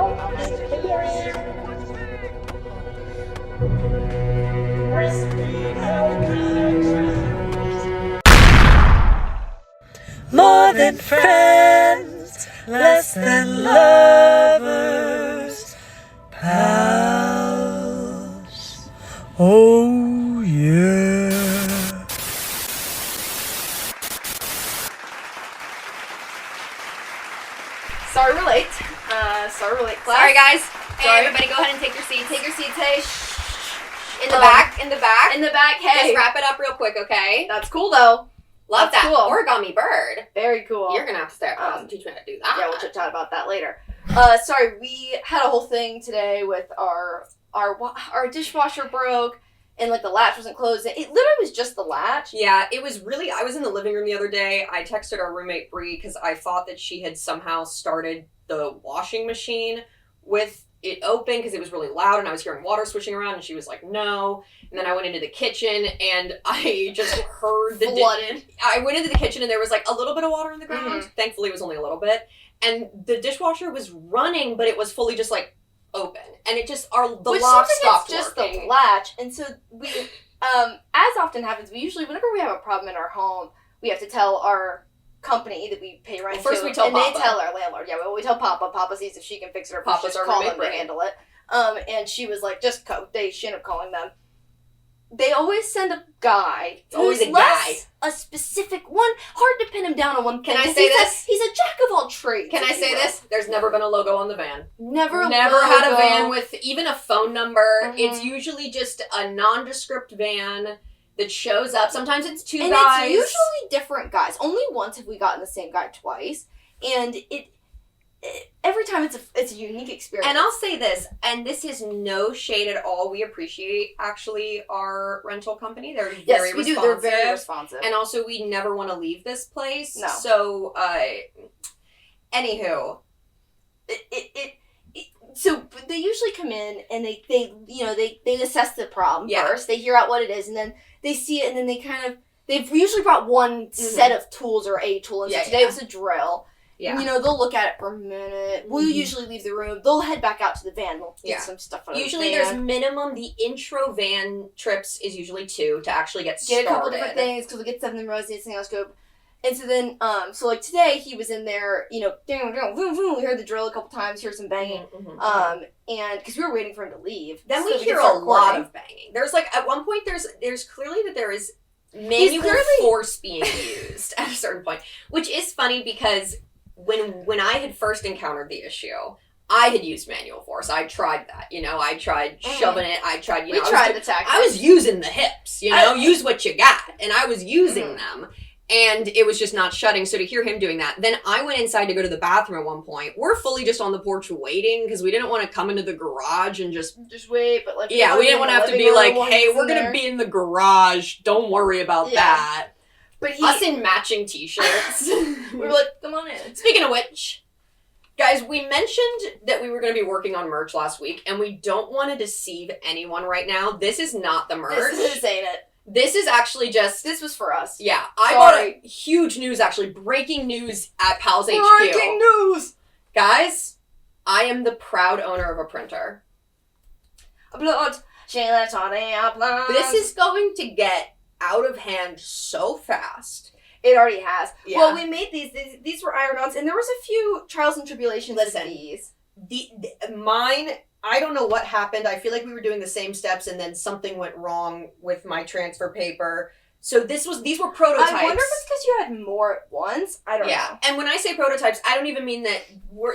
More than friends, less than lovers, pals. Oh yeah. Sorry we're late. Class. Sorry guys. Hey Sorry. everybody, go ahead and take your seats. Take your seats, hey. In the back. In the back, hey. Just wrap it up real quick, okay? That's cool though. Love That's that cool. origami bird. Very cool. You're gonna have to stay up and teach me how to do that. Yeah, we'll chit chat about that later. Sorry, we had a whole thing today with our dishwasher broke and like the latch wasn't closed. It literally was just the latch. Yeah, it was really, I was in the living room the other day. I texted our roommate Bree because I thought that she had somehow started the washing machine with it open because it was really loud and I was hearing water swishing around and she was like, no. And then I went into the kitchen and I just heard the... Flooded. I went into the kitchen and there was like a little bit of water in the ground. Mm-hmm. Thankfully it was only a little bit. And the dishwasher was running, but it was fully just like open. And it just, the lock stopped it's just working. the latch. And so we, as often happens, we usually, whenever we have a problem in our home, we have to tell our company that we pay rent to. First we tell and Papa. They tell our landlord. Yeah, well, we tell Papa. Papa sees if she can fix it or Papa's just our call roommate, them to right? handle it. And she was like, she ended up calling them. They always send a guy. It's always a less a specific one. Hard to pin him down on one thing. Can I say this? He's a jack of all trades. Can I say this? There's never been a logo on the van. Never had a van with even a phone number. Mm-hmm. It's usually just a nondescript van that shows up. Sometimes it's two and guys. It's usually different guys. Only once have we gotten the same guy twice. And every time it's a unique experience. And I'll say this, and this is no shade at all. We appreciate actually our rental company. They're very responsive. They're very responsive. And also we never want to leave this place. No. So anywho. So they usually come in and they assess the problem first. They hear out what it is and then they see it and then they've usually brought one set of tools or a tool. And so today it was a drill. Yeah. And, they'll look at it for a minute. We'll usually leave the room. They'll head back out to the van. They'll get some stuff out usually of the van. There's minimum, the intro van trips is usually 2 to actually get started. Get a couple different things because we'll get stuff in the rows, something else go. And so then, so like today he was in there, we heard the drill a couple times, heard some banging. And because we were waiting for him to leave. Then we hear a lot of banging. There's like, at one point there's clearly that there is manual force being used at a certain point, which is funny because when I had first encountered the issue, I had used manual force. I tried that, I tried shoving it. I tried, we tried the tactics. I was using the hips, use what you got. And I was using them. And it was just not shutting. So to hear him doing that, then I went inside to go to the bathroom at one point. We're fully just on the porch waiting because we didn't want to come into the garage and just wait. But like, we didn't want to have to be like, hey, we're going to be in the garage. Don't worry about that. But us in matching t-shirts. We were like, come on in. Speaking of which, guys, we mentioned that we were going to be working on merch last week, and we don't want to deceive anyone right now. This is not the merch. This ain't it. This is actually just... This was for us. Yeah. I got a huge news, actually. Breaking news at Pals HQ. Breaking news! Guys, I am the proud owner of a printer. This is going to get out of hand so fast. It already has. Yeah. Well, we made these were iron-ons, and there was a few trials and tribulations with these. Mine, I don't know what happened. I feel like we were doing the same steps, and then something went wrong with my transfer paper. So these were prototypes. I wonder if it's because you had more at once. I don't know. Yeah, and when I say prototypes, I don't even mean that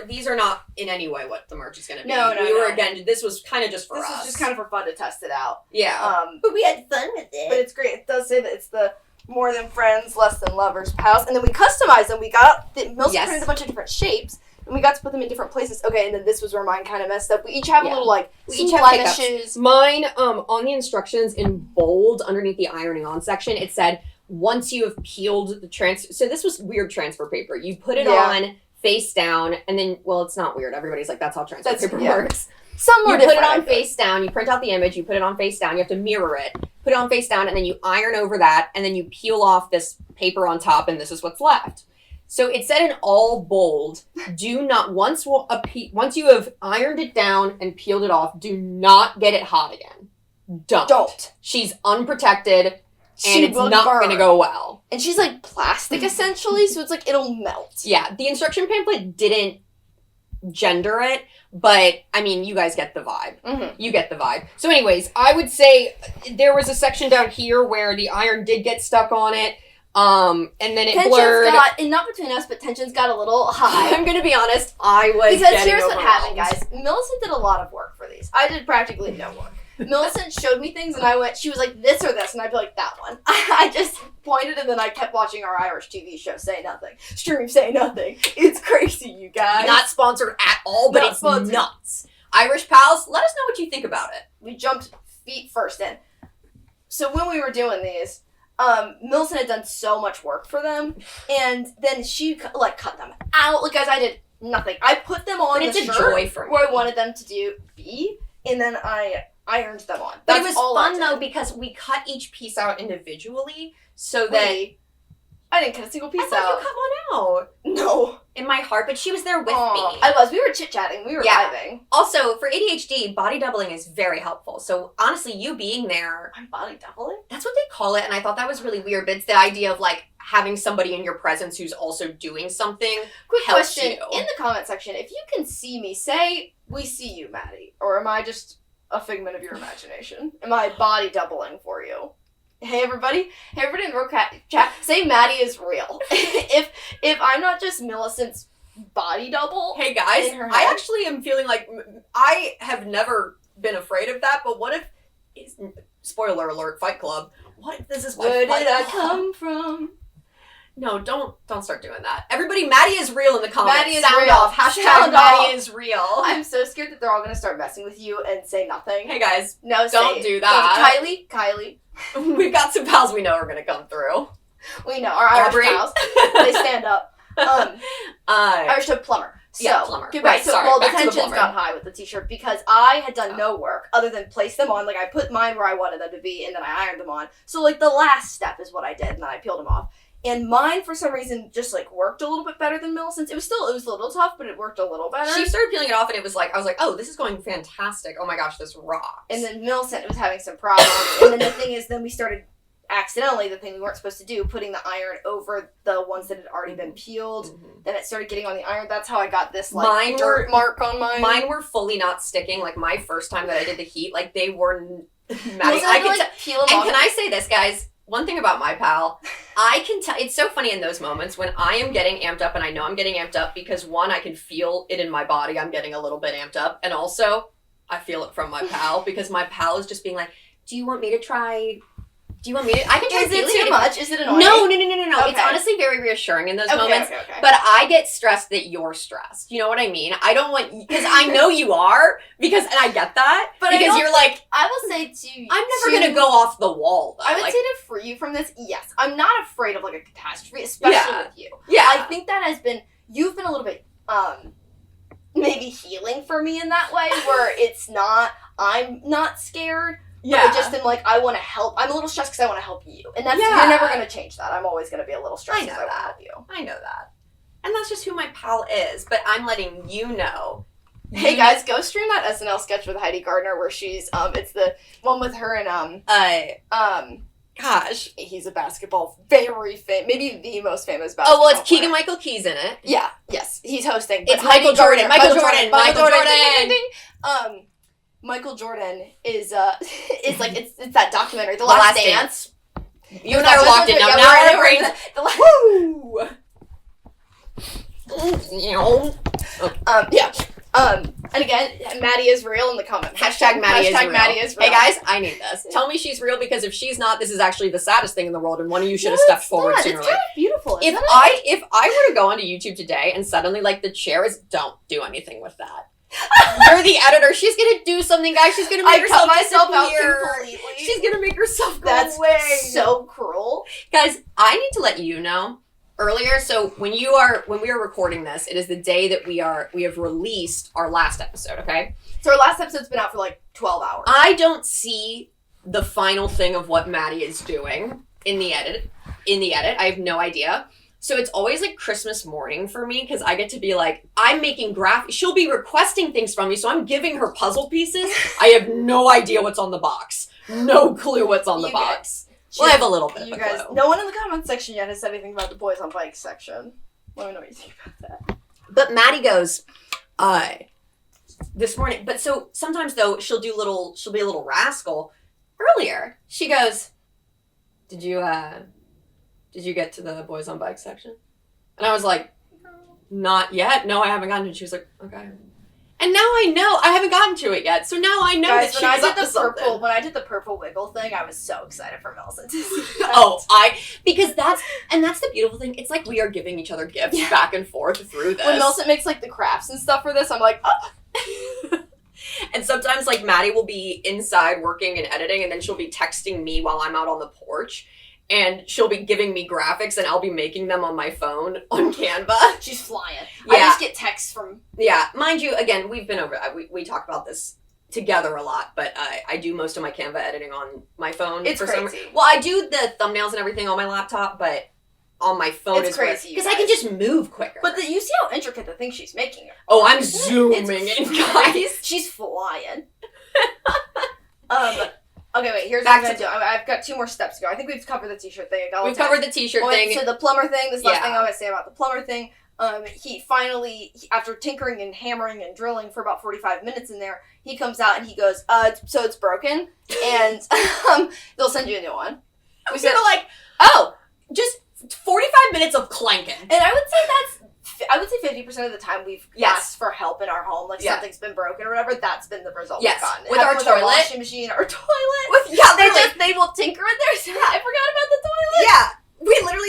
these are not in any way what the merch is going to be. No. Again, this was kind of just for us. This was just kind of for fun to test it out. Yeah. But we had fun with it. But it's great. It does say that it's the more than friends, less than lovers pals. And then we customized them. We got Mills printed a bunch of different shapes. And we got to put them in different places. Okay, and then this was where mine kind of messed up. We each have a little, blemishes. Mine, on the instructions in bold underneath the ironing on section, it said, once you have peeled the transfer... So this was weird transfer paper. You put it on face down, and then... Well, it's not weird. Everybody's like, that's how transfer paper works. Somewhere you put it on face down, you print out the image, you put it on face down, you have to mirror it, put it on face down, and then you iron over that, and then you peel off this paper on top, and this is what's left. So it said in all bold, do not, once you have ironed it down and peeled it off, do not get it hot again. Don't. She's unprotected, and it's not going to go well. And she's like plastic, essentially, so it's like it'll melt. Yeah, the instruction pamphlet didn't gender it, but, I mean, you guys get the vibe. Mm-hmm. You get the vibe. So anyways, I would say there was a section down here where the iron did get stuck on it, and then it blurred. And not between us, but tensions got a little high. I'm going to be honest, I was Because here's what happened, guys. Millicent did a lot of work for these. I did practically no work. Millicent showed me things, and she was like, this or this, and I'd be like, that one. I just pointed, and then I kept watching our Irish TV show, Say Nothing. Stream Say Nothing. It's crazy, you guys. Not sponsored at all, but it's nuts. Irish pals, let us know what you think about it. We jumped feet first in. So when we were doing these, Millicent had done so much work for them, and then she, cut them out. Like, guys, I did nothing. I put them on the shirt joy for where I wanted them to be, and then I ironed them on. But it was fun, though, because we cut each piece out individually, so that... I didn't cut a single piece out. I thought you cut one out. No. In my heart, but she was there with me. I was. We were chit-chatting. We were vibing. Also, for ADHD, body doubling is very helpful. So, honestly, you being there... I'm body doubling? That's what they call it, and I thought that was really weird, but it's the idea of, having somebody in your presence who's also doing something. Quick question. In the comment section, if you can see me, say, we see you, Maddie. Or am I just a figment of your imagination? Am I body doubling for you? Hey everybody in the chat, say Maddie is real. if I'm not just Millicent's body double. Hey guys, I actually am feeling like I have never been afraid of that, but what if, spoiler alert, Fight Club, what if this is my Where did I come from? No, don't start doing that. Everybody, Maddie is real in the comments. Maddie is Sound real. off. Hashtag Maddie is real. I'm so scared that they're all going to start messing with you and say nothing. Hey guys, no, don't do that. Kylie. We've got some pals we know are going to come through. We know. Our Irish pals. They stand up. Irish to plumber. Plumber. Right, so, the tensions got high with the t-shirt because I had done no work other than place them on. I put mine where I wanted them to be, and then I ironed them on. So, the last step is what I did, and then I peeled them off. And mine, for some reason, just, worked a little bit better than Millicent's. It was a little tough, but it worked a little better. She started peeling it off, and it was I was like, oh, this is going fantastic. Oh my gosh, this rocks. And then Millicent was having some problems. And then the thing is, then we started accidentally, the thing we weren't supposed to do, putting the iron over the ones that had already been peeled. Mm-hmm. Then it started getting on the iron. That's how I got this, dirt mark on mine. Mine were fully not sticking. My first time that I did the heat, they were... Maddie, I could peel them off. And can I say this, guys? One thing about my pal, I can tell, it's so funny in those moments when I am getting amped up, and I know I'm getting amped up because, one, I can feel it in my body, I'm getting a little bit amped up, and also, I feel it from my pal, because my pal is just being like, do you want me to try... I can try. Is it too much? Is it annoying? No. Okay. It's honestly very reassuring in those moments. Okay. But I get stressed that you're stressed. You know what I mean? I don't want, because I know you are, and I get that. But because you're I will say to you, I'm never going to go off the wall, though. I would say to free you from this, yes. I'm not afraid of a catastrophe, especially with you. Yeah. I think that you've been a little bit, maybe healing for me in that way, where I'm not scared. Yeah. But I just am I want to help. I'm a little stressed because I want to help you. And that's, you're never going to change that. I'm always going to be a little stressed because I want to help you. I know that. And that's just who my pal is. But I'm letting you know. Hey guys, go stream that SNL sketch with Heidi Gardner where she's, it's the one with her and, gosh, he's a basketball, very famous, maybe the most famous basketball player. It's Keegan-Michael Key's in it. Yeah, yes, he's hosting. It's Michael Jordan. Michael Jordan. Michael Jordan is it's that documentary, The Last Dance. You and I are locked in now. Now I Woo! And again, Maddie is real in the comments. Hashtag Maddie is real. Hey guys, I need this. Tell me she's real, because if she's not, this is actually the saddest thing in the world, and one of you should have stepped forward sooner. It's kind of beautiful. If I were to go onto YouTube today and suddenly the chair is, don't do anything with that. You're the editor. She's gonna do something, guys. She's gonna make herself disappear. Completely. She's gonna make herself go away. That's so cruel, guys. I need to let you know earlier. So when we are recording this, it is the day that we have released our last episode. Okay. So our last episode's been out for 12 hours. I don't see the final thing of what Maddie is doing in the edit. I have no idea. So it's always like Christmas morning for me because I get to be like, I'm making she'll be requesting things from me, so I'm giving her puzzle pieces. I have no idea what's on the box. No clue what's on the box. Well, I have a little bit of a clue. No one in the comment section yet has said anything about the boys on bikes section. Let me know what you think about that. But Maddie goes, this morning, but so sometimes though, she'll be a little rascal. Earlier, she goes, did you get to the boys on bike section? And I was like, not yet. No, I haven't gotten to it. She was like, okay. And now I know I haven't gotten to it yet. So now I know Guys, that she was up to something. When I did the purple wiggle thing, I was so excited for Millicent to see that. Because that's the beautiful thing. It's like we are giving each other gifts back and forth through this. When Millicent makes like the crafts and stuff for this, I'm like, oh. And sometimes like Maddie will be inside working and editing, and then she'll be texting me while I'm out on the porch. And she'll be giving me graphics, and I'll be making them on my phone on Canva. She's flying. Yeah. I just get texts from... Yeah. Mind you, again, we've been over... We talk about this together a lot, but I do most of my Canva editing on my phone. It's crazy. Well, I do the thumbnails and everything on my laptop, but on my phone it's crazy. Because I can just move quicker. But you see how intricate the thing she's making. Oh, I'm zooming in, guys. She's flying. Okay, wait, here's what I'm going to do. I've got 2 more steps to go. I think we've covered the t-shirt thing. We've covered the t-shirt thing. So the plumber thing, this last thing I want to say about the plumber thing. He finally, after tinkering and hammering and drilling for about 45 minutes in there, he comes out and he goes, so it's broken, and they'll send you a new one. We said, like, just 45 minutes of clanking. And I would say 50% of the time we've asked for help in our home, like something's been broken or whatever, that's been the result we've gotten. With our toilet. Our washing machine, our toilet. They will tinker in there, so I forgot about the toilet. Yeah.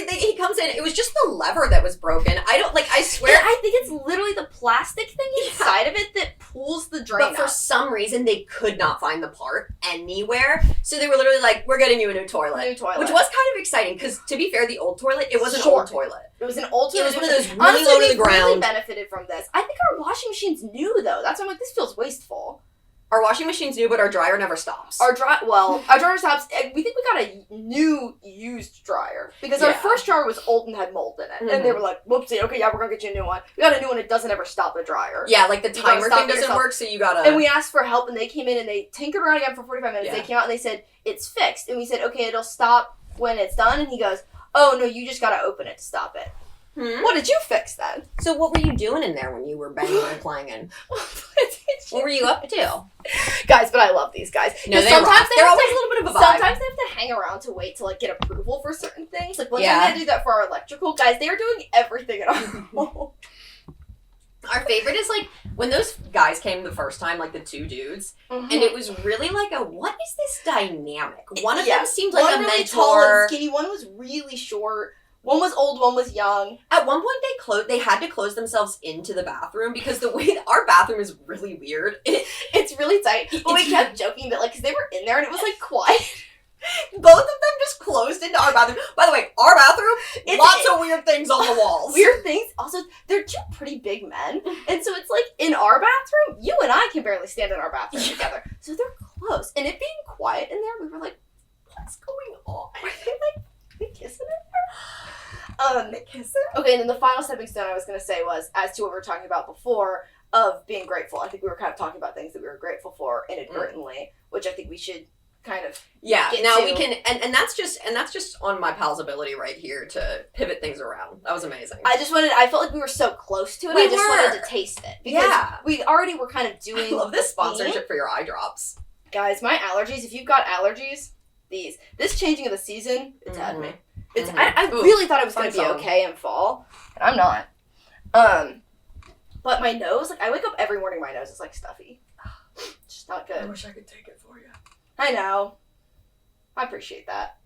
He comes in, it was just the lever that was broken. I swear. I think it's literally the plastic thing inside of it that pulls the drain But for some reason, they could not find the part anywhere. So they were literally like, we're getting you a new toilet. Which was kind of exciting, because to be fair, the old toilet, it was an old toilet. It was an old toilet. It was one of those really low to the ground. Really benefited from this. I think our washing machine's new, though. That's why I'm like, this feels wasteful. Our washing machine's new, but our dryer never stops. Our dryer stops. We think we got a new used dryer. Because our first dryer was old and had mold in it. Mm-hmm. And they were like, whoopsie, okay, we're gonna get you a new one. We got a new one, it doesn't ever stop the dryer. Yeah, like the timer thing doesn't work, so you gotta... And we asked for help, and they came in and they tinkered around again for 45 minutes. Yeah. They came out and they said, it's fixed. And we said, okay, it'll stop when it's done. And he goes, oh, no, you just gotta open it to stop it. What did you fix then? So what were you doing in there when you were banging and clanging? What were you up to? Guys, but I love these guys. No, they're always a little bit of a vibe. Sometimes they have to hang around to wait to like get approval for certain things. Like one time they do that for our electrical. Guys, they are doing everything in our home. Our favorite is like when those guys came the first time, like the 2 dudes, and it was really like what is this dynamic? One of them seemed like a really mentor. Tall and skinny. One was really short. One was old, one was young. At one point, they had to close themselves into the bathroom because the way our bathroom is really weird. It's really tight. But we kept joking that, like, because they were in there and it was, like, quiet. Both of them just closed into our bathroom. By the way, our bathroom, lots of weird things on the walls. Weird things. Also, they're 2 pretty big men. And so it's like, in our bathroom, you and I can barely stand in our bathroom together. So they're close. And it being quiet in there, we were like, what's going on? Are they kissing in there? Okay, and then the final stepping stone I was going to say was, as to what we were talking about before, of being grateful. I think we were kind of talking about things that we were grateful for inadvertently, which I think we should kind of get now to. We can, and that's just on my pal's ability right here to pivot things around. That was amazing. I felt like we were so close to it. I just wanted to taste it. Because we already were kind of doing... I love this sponsorship for your eye drops. Guys, my allergies, if you've got allergies, this changing of the season, it's had me. I really thought it was going to be okay in fall, and I'm not. But my nose, like, I wake up every morning, my nose is, like, stuffy. It's just not good. I wish I could take it for you. I know. I appreciate that.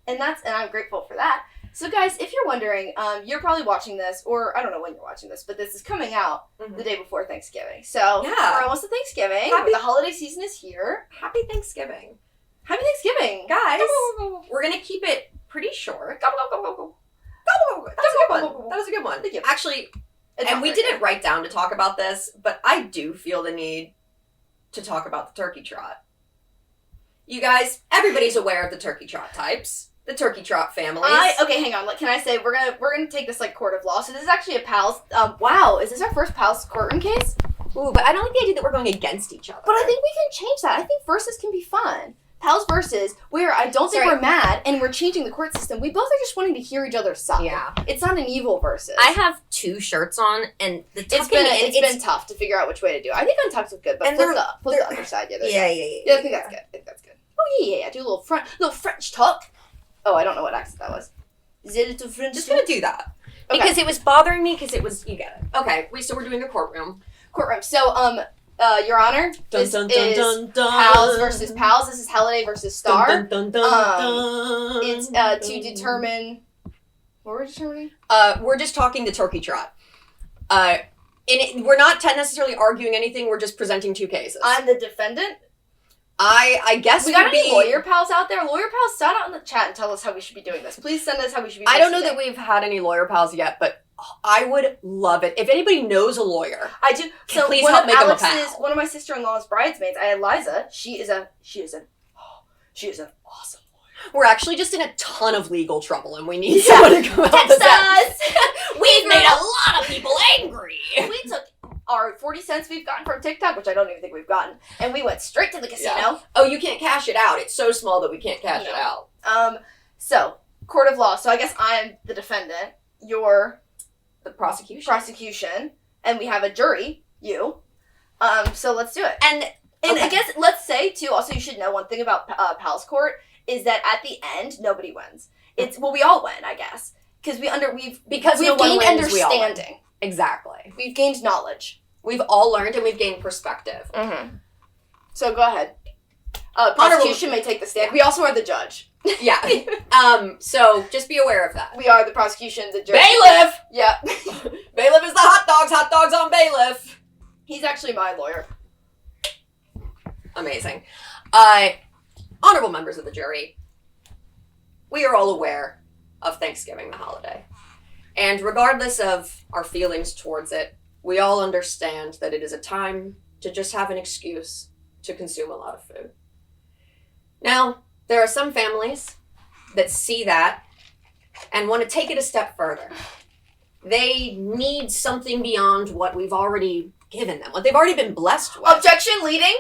And I'm grateful for that. So, guys, if you're wondering, you're probably watching this, or I don't know when you're watching this, but this is coming out the day before Thanksgiving. So, we're almost to Thanksgiving. The holiday season is here. Happy Thanksgiving. Happy Thanksgiving. Guys, we're going to keep it pretty short. That was a good one. Thank you. Actually, and we didn't write down to talk about this, but I do feel the need to talk about the turkey trot. You guys, everybody's aware of the turkey trot types. the turkey trot families. Okay, hang on. Like, can I say we're gonna take this like court of law? So this is actually a pals. Wow, is this our first pals courtroom case? Ooh, but I don't like the idea that we're going against each other. But I think we can change that. I think versus can be fun. Pals versus, where I don't think we're mad and we're changing the court system. We both are just wanting to hear each other's side. Yeah. It's not an evil versus. I have 2 shirts on, and it's been tough to figure out which way to do. I think untucked was good, but flip the other side. Yeah, I think that's good. I think that's good. Oh yeah. Do a little French talk. Oh, I don't know what accent that was. Is it a little French? Just gonna do that because it was bothering me. Because it was, you get it. Okay, so we're doing a courtroom. So Your Honor, this is pals versus pals. This is Holiday versus Star. It's to determine. What were we determining? We're just talking the turkey trot. We're not necessarily arguing anything. We're just presenting 2 cases. I'm the defendant. I guess we got any lawyer pals out there? Lawyer pals, sign out in the chat and tell us how we should be doing this. Please send us how we should be. I don't know that we've had any lawyer pals yet, but I would love it if anybody knows a lawyer. I do. So please help make them a pal. One of my sister-in-law's bridesmaids, Eliza. She is an awesome lawyer. We're actually just in a ton of legal trouble, and we need someone to come help us out. We've made a lot of people angry. We took our 40 cents we've gotten from TikTok, which I don't even think we've gotten, and we went straight to the casino. Yeah. Oh, you can't cash it out. It's so small that we can't cash it out. So, court of law. So I guess I'm the defendant. You're the prosecution. And we have a jury, you. So let's do it. And okay. I guess, let's say, too, also you should know one thing about Pal's Court is that at the end, nobody wins. We all win, I guess. Because we've gained understanding. Exactly. We've gained knowledge. We've all learned and we've gained perspective. Mm-hmm. So go ahead. Prosecution may take the stand. We also are the judge. Yeah. So just be aware of that. We are the prosecution, the judge. Bailiff! Yeah. Bailiff is the hot dogs on bailiff. He's actually my lawyer. Amazing. Honorable members of the jury, we are all aware of Thanksgiving, the holiday. And regardless of our feelings towards it, we all understand that it is a time to just have an excuse to consume a lot of food. Now, there are some families that see that and want to take it a step further. They need something beyond what we've already given them, what they've already been blessed with. Objection, leading?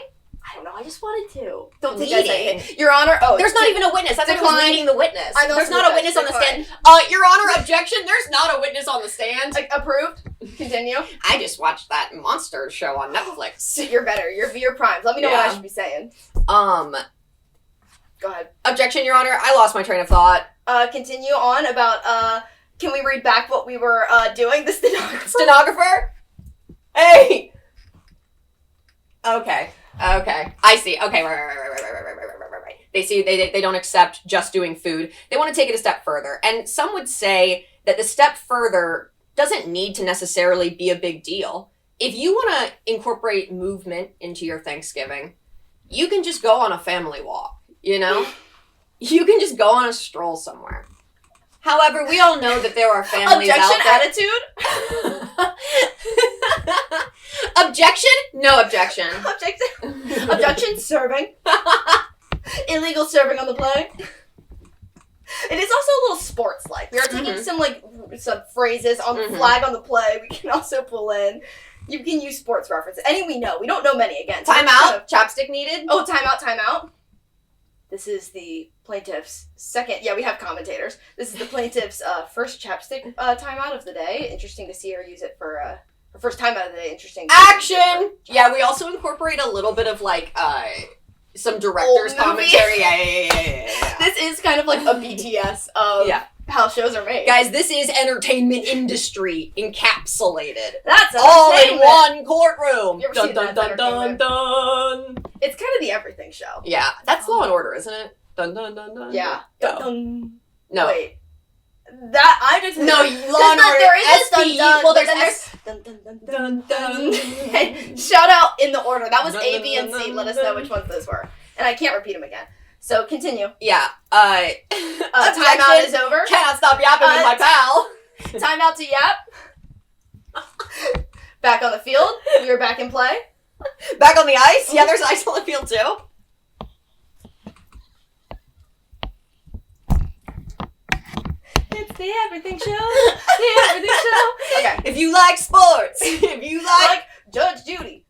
I don't know, I just wanted to. Don't think leading. I Your Honor, there's not even a witness. That's who's leading the witness. I know there's not a witness on the stand. Your Honor, objection, there's not a witness on the stand. Approved. Continue. I just watched that monster show on Netflix. You're better. You're primed. Let me know what I should be saying. Go ahead. Objection, Your Honor. I lost my train of thought. Continue on about, can we read back what we were doing? The stenographer. Stenographer? Hey! Okay. I see. Okay, right. They see they don't accept just doing food. They want to take it a step further. And some would say that the step further doesn't need to necessarily be a big deal. If you want to incorporate movement into your Thanksgiving, you can just go on a family walk, you know? You can just go on a stroll somewhere. However, we all know that there are families Objection, out there. attitude? Objection? No objection. Objection, serving. Illegal serving on the play. It is also a little sports-like. We are taking some phrases on the flag on the play. We can also pull in. You can use sports references. Any we know. We don't know many, again. Time out. Chapstick needed. Oh, time out. This is the plaintiff's second. Yeah, we have commentators. This is the plaintiff's first chapstick timeout of the day. Interesting to see her use it for her first time out of the day. Interesting. Action! Yeah, we also incorporate a little bit of some director's commentary. Yeah. This is kind of like a BTS of how shows are made. Guys, this is entertainment industry encapsulated. That's all in one courtroom. You ever seen that dun. It's kind of the everything show. Yeah, that's Law and Order, isn't it? Dun. Yeah. Dun. No. Wait. That I just no. Law and Order. There is SP. Well, there's dun. Hey, shout out in the order. That was A, B, and C. Let us know which ones those were, and I can't repeat them again. So continue. Yeah. Timeout is over. Cannot stop yapping with my pal. Timeout to yap. Back on the field. We are back in play. Back on the ice. Yeah, there's ice on the field too. The Everything Show. The Everything Show. Okay. If you like sports, if you like Judge Judy.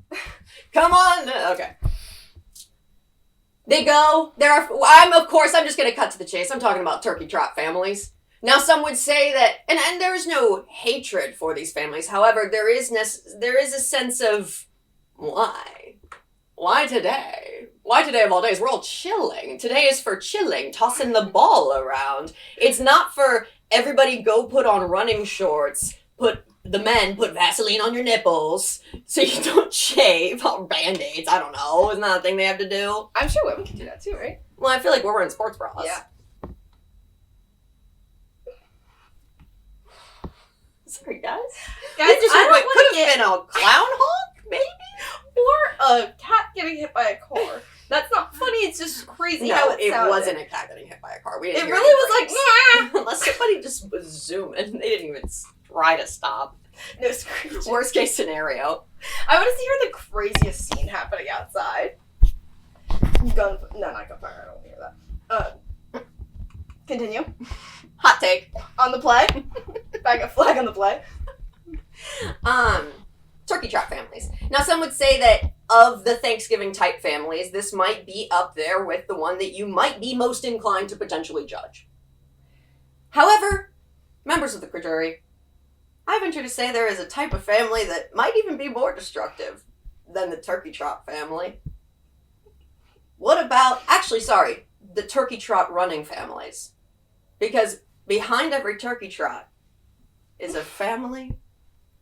come on. Okay. They go. I'm just going to cut to the chase. I'm talking about turkey trot families. Now, some would say that, and there's no hatred for these families. However, there is a sense of why? Why today? Why today of all days? We're all chilling. Today is for chilling, tossing the ball around. It's not for everybody go put on running shorts, put Vaseline on your nipples so you don't shave, or Band-Aids, I don't know. Isn't that a thing they have to do? I'm sure women can do that too, right? Well, I feel like we're wearing sports bras. Yeah. Sorry, guys. Guys, It just I don't could have been a clown hawk, maybe? Or a cat getting hit by a car. That's not funny, it's just crazy how it sounded. Wasn't a cat getting hit by a car. We didn't It hear really was any like, brakes. Unless somebody just was zooming. They didn't even try to stop. no screeching. Worst case scenario. I want to see her the craziest scene happening outside. Not gunfire, I don't hear that. Continue. Hot take. On the play. Flag on the play. Turkey trot families. Now, some would say that of the Thanksgiving type families, this might be up there with the one that you might be most inclined to potentially judge. However, members of the jury, I venture to say there is a type of family that might even be more destructive than the turkey trot family. What about, the turkey trot running families? Because behind every turkey trot is a family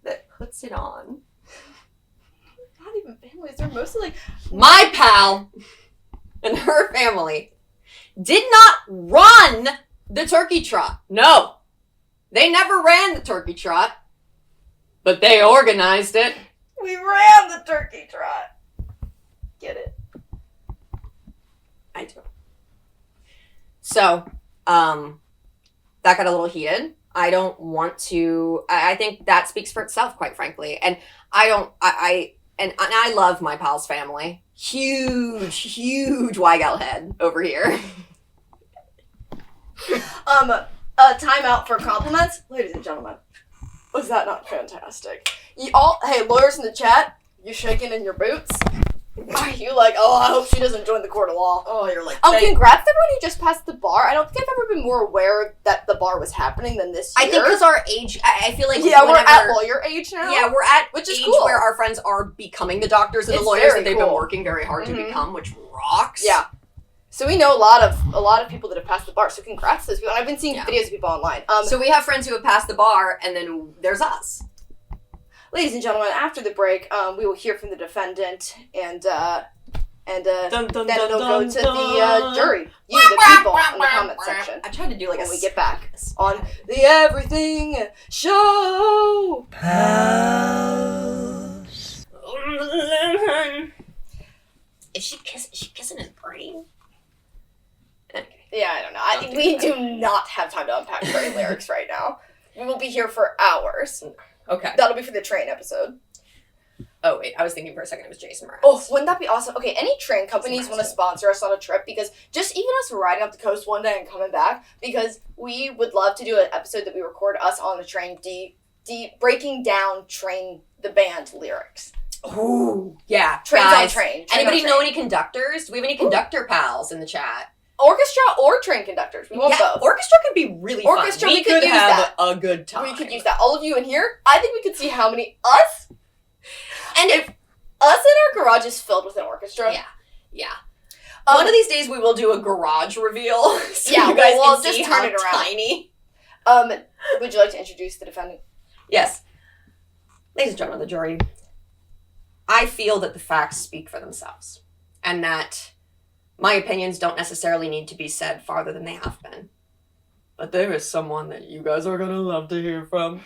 that puts it on. Not even families, they're mostly like... My pal and her family did not run the turkey trot. No. They never ran the turkey trot, but they organized it. We ran the turkey trot. Get it? I do. So, that got a little heated. I don't want to, I think that speaks for itself, quite frankly. And I love my pal's family. Huge Weigel head over here. Time out for compliments. Ladies and gentlemen, was that not fantastic? Hey, lawyers in the chat, you shaking in your boots? Are you like, oh, I hope she doesn't join the court of law? Oh, you're like, congrats to everyone who just passed the bar. I don't think I've ever been more aware that the bar was happening than this year. I think because our age, I feel like we're at lawyer age now. Yeah, we're at which is age cool. where our friends are becoming the doctors and the lawyers that they've been working very hard to become, which rocks. Yeah. So we know a lot of people that have passed the bar. So congrats to those people. And I've been seeing videos of people online. So we have friends who have passed the bar, and then there's us. Ladies and gentlemen, after the break, we will hear from the defendant and then it'll go to the jury. You, the people, in the comment section. I tried to do like when we get back on the Everything Show. Pals. Is she kissing his brain? Okay. Yeah, I don't know. We do not have time to unpack Trey lyrics right now. We will be here for hours. Okay. That'll be for the train episode. Oh, wait. I was thinking for a second it was Jason Mraz. Oh, wouldn't that be awesome? Okay, any train companies want to sponsor us on a trip, because just even us riding up the coast one day and coming back, because we would love to do an episode that we record us on the train, breaking down the band lyrics. Ooh, yeah. Trains guys, on train. Anybody know any conductors? Do we have any conductor pals in the chat? Orchestra or train conductors. We want both. Orchestra could be really fun. We could use that. A good time. We could use that. All of you in here, I think we could see how many us. And if us in our garage is filled with an orchestra. Yeah. One of these days we will do a garage reveal. So yeah, you guys we'll can just see turn how it around. Tiny. Would you like to introduce the defendant? Yes. Ladies and gentlemen of the jury, I feel that the facts speak for themselves, and that my opinions don't necessarily need to be said farther than they have been. But there is someone that you guys are gonna love to hear from.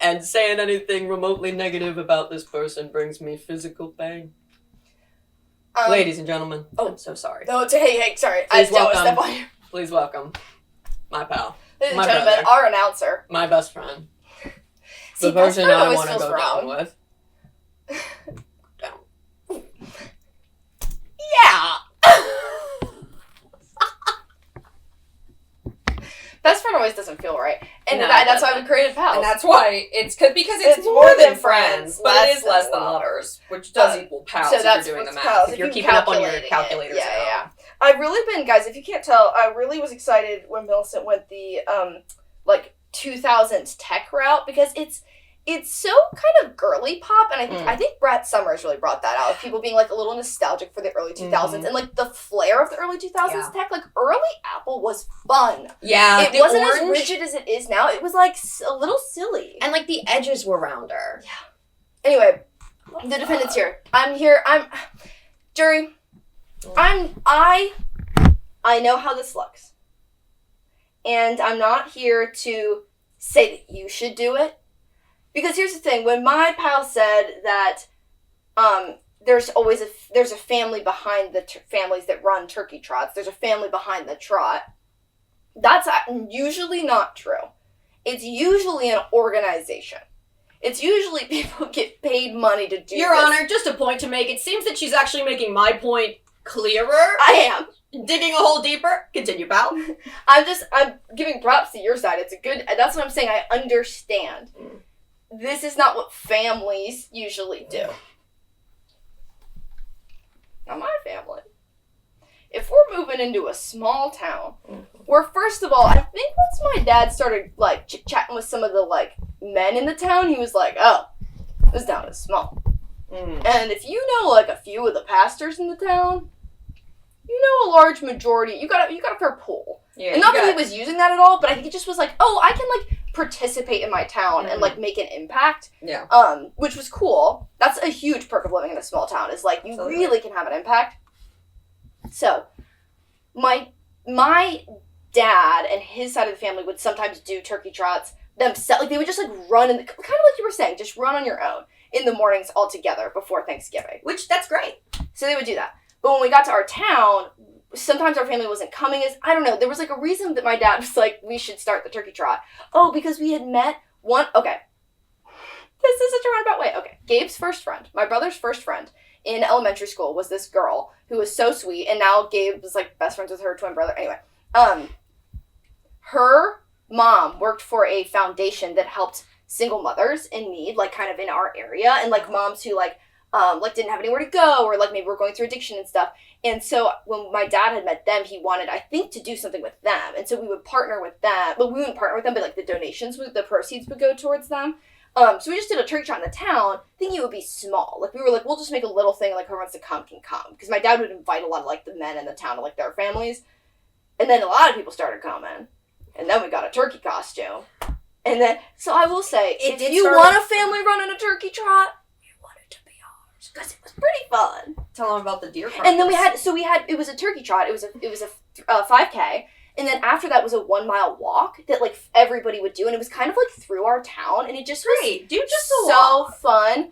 And saying anything remotely negative about this person brings me physical pain. Ladies and gentlemen, I'm so sorry. No, hey, sorry. Please I don't want to step on you. Please welcome my pal. Ladies and gentlemen, our announcer. My best friend. See, the person I want to go down with. Down. Yeah! Best friend always doesn't feel right. And No, that's why we created pals. And that's why because it's more than friends, but it is less than lovers, which does equal pals so if that's you're doing the what's math. pals. If If you're you keeping up on your calculating it. calculators at home. Yeah. I've really been, guys, if you can't tell, I really was excited when Millicent went the, 2000s tech route, because it's so kind of girly pop, and I think Brett Summers really brought that out, of people being, like, a little nostalgic for the early 2000s, and, like, the flair of the early 2000s tech. Like, early Apple was fun. Yeah, it wasn't as rigid as it is now. It was, like, a little silly. And, like, the edges were rounder. Yeah. Anyway, the defendant's here. Jury, I know how this looks. And I'm not here to say that you should do it. Because here's the thing, when my pal said that there's a family behind the families that run turkey trots, there's a family behind the trot, that's usually not true. It's usually an organization. It's usually people get paid money to do Your this. Honor, just a point to make. It seems that she's actually making my point clearer. I am. Digging a hole deeper. Continue, pal. I'm giving props to your side. That's what I'm saying. I understand. This is not what families usually do. Not my family. If we're moving into a small town, where first of all, I think once my dad started, like, chit-chatting with some of the, like, men in the town, he was like, oh, this town is small. And if you know, like, a few of the pastors in the town, you know a large majority, you got a fair pool. Yeah, and not that he was using that at all, but I think it just was like, oh, I can, like, participate in my town and, like, make an impact. Yeah. Which was cool. That's a huge perk of living in a small town, is, like, you really can have an impact. So, my dad and his side of the family would sometimes do turkey trots themselves. Like, they would just, like, run kind of like you were saying, just run on your own in the mornings all together before Thanksgiving. Which, that's great. So they would do that. But when we got to our town, sometimes our family wasn't coming as, I don't know, there was, like, a reason that my dad was like, we should start the turkey trot. Oh, because we had met okay. This is such a roundabout way. Okay. Gabe's first friend, my brother's first friend in elementary school was this girl who was so sweet, and now Gabe was, like, best friends with her twin brother. Anyway, her mom worked for a foundation that helped single mothers in need, like, kind of in our area, and, like, moms who, like, didn't have anywhere to go, or, like, maybe were going through addiction and stuff. And so when my dad had met them, he wanted, I think, to do something with them. And so we would partner with them. But we wouldn't partner with them, but, like, the proceeds would go towards them. So we just did a turkey trot in the town, thinking it would be small. Like, we were like, we'll just make a little thing, like, whoever wants to come can come. Because my dad would invite a lot of, like, the men in the town to, like, their families. And then a lot of people started coming. And then we got a turkey costume. And then, so I will say, if you want a family running a turkey trot, because it was pretty fun. Tell them about the deer carcass. And then it was a turkey trot. It was a 5K. And then after that was a 1 mile walk that, like, everybody would do. And it was kind of, like, through our town. And it just was so fun.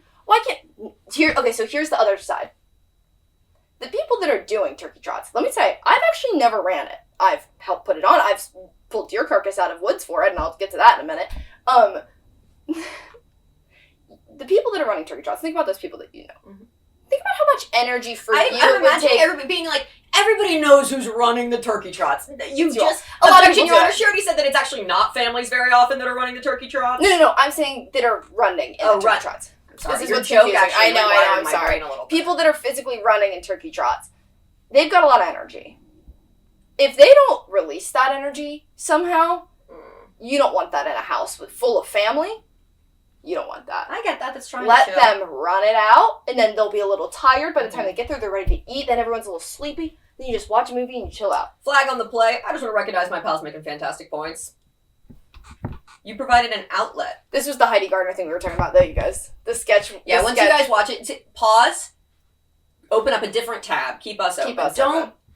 So here's the other side. The people that are doing turkey trots, let me say, I've actually never ran it. I've helped put it on. I've pulled deer carcass out of woods for it, and I'll get to that in a minute. The people that are running turkey trots, think about those people that you know. Mm-hmm. Think about how much energy for you I'm imagining everybody being like, everybody knows who's running the turkey trots. A lot of people. She already said that it's actually not families very often that are running the turkey trots. No. I'm saying that are running in the turkey trots. I'm sorry. This is what's confusing. I know. I'm sorry. People that are physically running in turkey trots, they've got a lot of energy. If they don't release that energy somehow, you don't want that in a house full of family. You don't want that. I get that. That's trying Let them run it out, and then they'll be a little tired. By the time they get there, they're ready to eat. Then everyone's a little sleepy. Then you just watch a movie and you chill out. Flag on the play. I just want to recognize my pals making fantastic points. You provided an outlet. This was the Heidi Gardner thing we were talking about, though, you guys. The sketch. Yeah, once you guys watch it, pause, open up a different tab. Keep us open.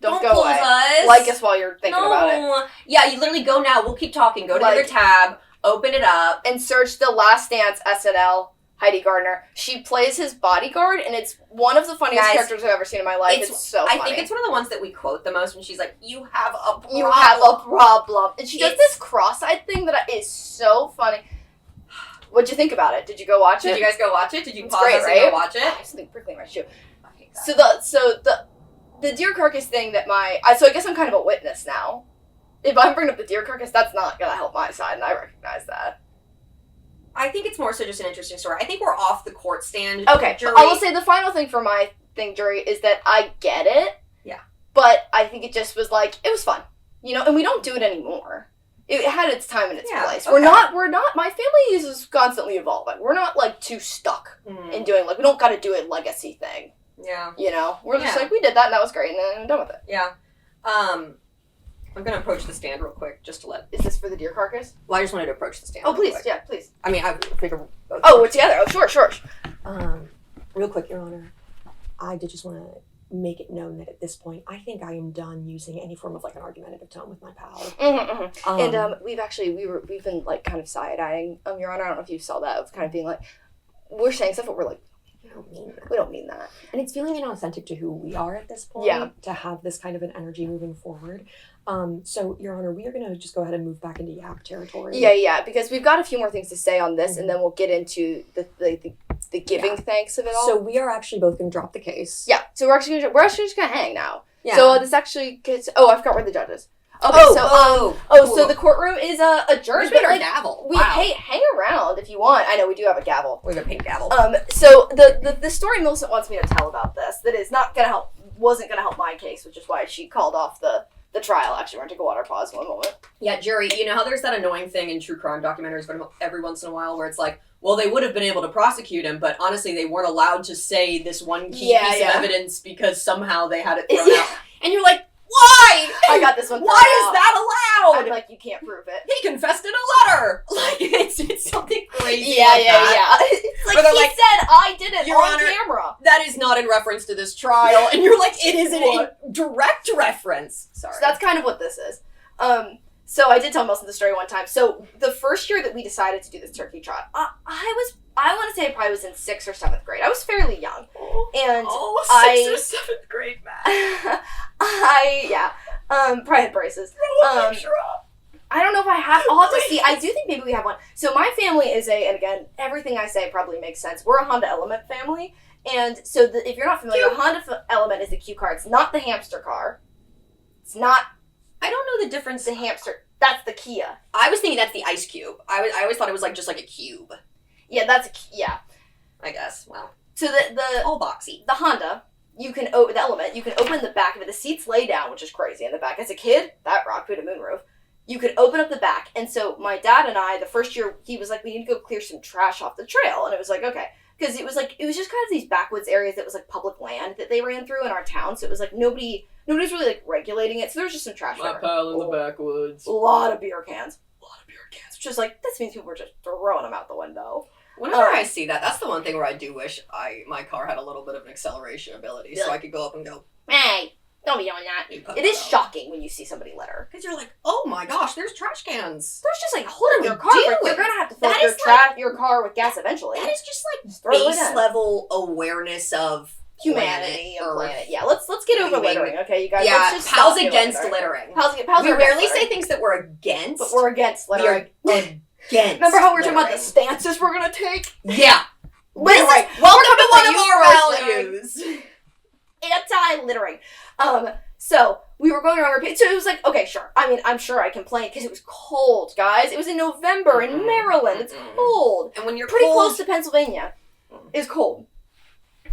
Don't go away. Us. Like us while you're thinking about it. Yeah, you literally go now. We'll keep talking. Go to the other tab. Open it up. And search The Last Dance SNL Heidi Gardner. She plays his bodyguard, and it's one of the funniest characters I've ever seen in my life. It's so funny. I think it's one of the ones that we quote the most when she's like, you have a problem. You have a problem. And she does this cross-eyed thing that is so funny. What'd you think about it? Did you go watch it? Did you guys go watch it? Did you pause us and go watch it? I have something prickling in my shoe. So the deer carcass thing that I guess I'm kind of a witness now. if I'm bringing up the deer carcass, that's not gonna help my side, and I recognize that. I think it's more so just an interesting story. I think we're off the court stand. Okay, jury. I will say the final thing for my thing, jury, is that I get it. Yeah. But I think it just was like, it was fun. And we don't do it anymore. It had its time and its place. Okay. We're not, my family is constantly evolving. We're not, like, too stuck in doing, like, we don't gotta do a legacy thing. Yeah. We're just like, we did that and that was great, and then I'm done with it. Yeah. I'm gonna approach the stand real quick, just to let... Is this for the deer carcass? Well, I just wanted to approach the stand. Oh, please, quick. Yeah, please. I mean, I figure... Oh, we're together. Oh, sure. Real quick, Your Honor. I did just want to make it known that at this point, I think I am done using any form of, like, an argumentative tone with my power. And we've been, like, kind of side-eyeing, Your Honor. I don't know if you saw that. Of kind of being like, we're saying stuff, but we're like, we don't mean that. And it's feeling inauthentic to who we are at this point, to have this kind of an energy moving forward. So, Your Honor, we are going to just go ahead and move back into Yap territory. Yeah, because we've got a few more things to say on this, and then we'll get into the giving thanks of it all. So we are actually both going to drop the case. Yeah, so we're actually just going to hang now. Yeah. So this actually gets... Oh, I forgot where the judge is. Okay, so the courtroom is adjourned. Where's our gavel? Hang around if you want. I know we do have a gavel. We have a pink gavel. So the story Millicent wants me to tell about this that is not gonna help, wasn't gonna help my case, which is why she called off the trial. Actually, we're gonna take a water pause one moment. Yeah, jury. You know how there's that annoying thing in true crime documentaries every once in a while where it's like, well, they would have been able to prosecute him, but honestly, they weren't allowed to say this one key piece of evidence because somehow they had it thrown out, and you're like, why? I got this one. Why is that allowed? I'm like, you can't prove it. He confessed in a letter. Like it's something crazy. Yeah. It's like he said I did it on camera. That is not in reference to this trial, and you're like, it is in direct reference. Sorry. So that's kind of what this is. So I did tell Millicent the story one time. So the first year that we decided to do this turkey trot, I want to say I probably was in 6th or 7th grade. I was fairly young. And 6th or 7th grade math. Probably had braces. I don't know if I have, I'll have to see. I do think maybe we have one. So my family is and again, everything I say probably makes sense. We're a Honda Element family. And so if you're not familiar, a Honda Element is the cue car. It's not the hamster car. It's not. I don't know the difference. The hamster. That's the Kia. I was thinking that's the ice cube. I always thought it was like just like a cube. Yeah, I guess. Wow. So the all boxy. The Honda, the Element, you can open the back of it. The seats lay down, which is crazy in the back. As a kid, that rocked. We had a moonroof. You could open up the back. And so my dad and I, the first year, he was like, we need to go clear some trash off the trail. And it was like, okay. Because it was just kind of these backwoods areas that was like public land that they ran through in our town. So it was like nobody's really like regulating it. So there was just some trash. My pile in the backwoods. A lot of beer cans. Which is like, this means people were just throwing them out the window. Whenever I see that, that's the one thing where I do wish my car had a little bit of an acceleration ability, so I could go up and go, hey, don't be doing that. It is shocking when you see somebody litter. Because you're like, oh my gosh, there's trash cans. There's just like holding your car. You're going to have to fill your car with gas eventually. That is just like base level awareness of humanity and planet. Yeah, let's get over littering, okay, you guys? Yeah, let's just pals against littering. Pals we rarely say things that we're against. But we're against littering. Remember how we were talking about the stances we're going to take? Yeah. Littering. Welcome to one of our values. Anti-littering. So we were going around our page. So it was like, okay, sure. I mean, I'm sure I complained because it was cold, guys. It was in November in Maryland. It's cold. And when you're pretty close to Pennsylvania, it's cold.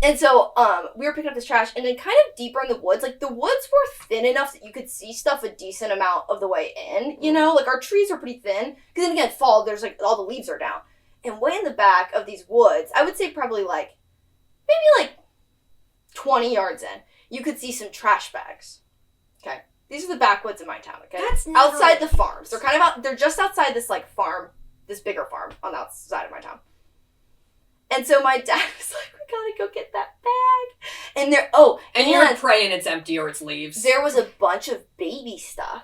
And so we were picking up this trash, and then kind of deeper in the woods, like the woods were thin enough that you could see stuff a decent amount of the way in, you know? Like our trees are pretty thin, because then again, fall, there's like, all the leaves are down. And way in the back of these woods, I would say probably like, maybe like 20 yards in, you could see some trash bags. Okay? These are the backwoods in my town, okay? That's outside the farms. They're kind of they're just outside this like farm, this bigger farm on the outside of my town. And so my dad was like, we gotta go get that bag. And you're praying it's empty or it's leaves. There was a bunch of baby stuff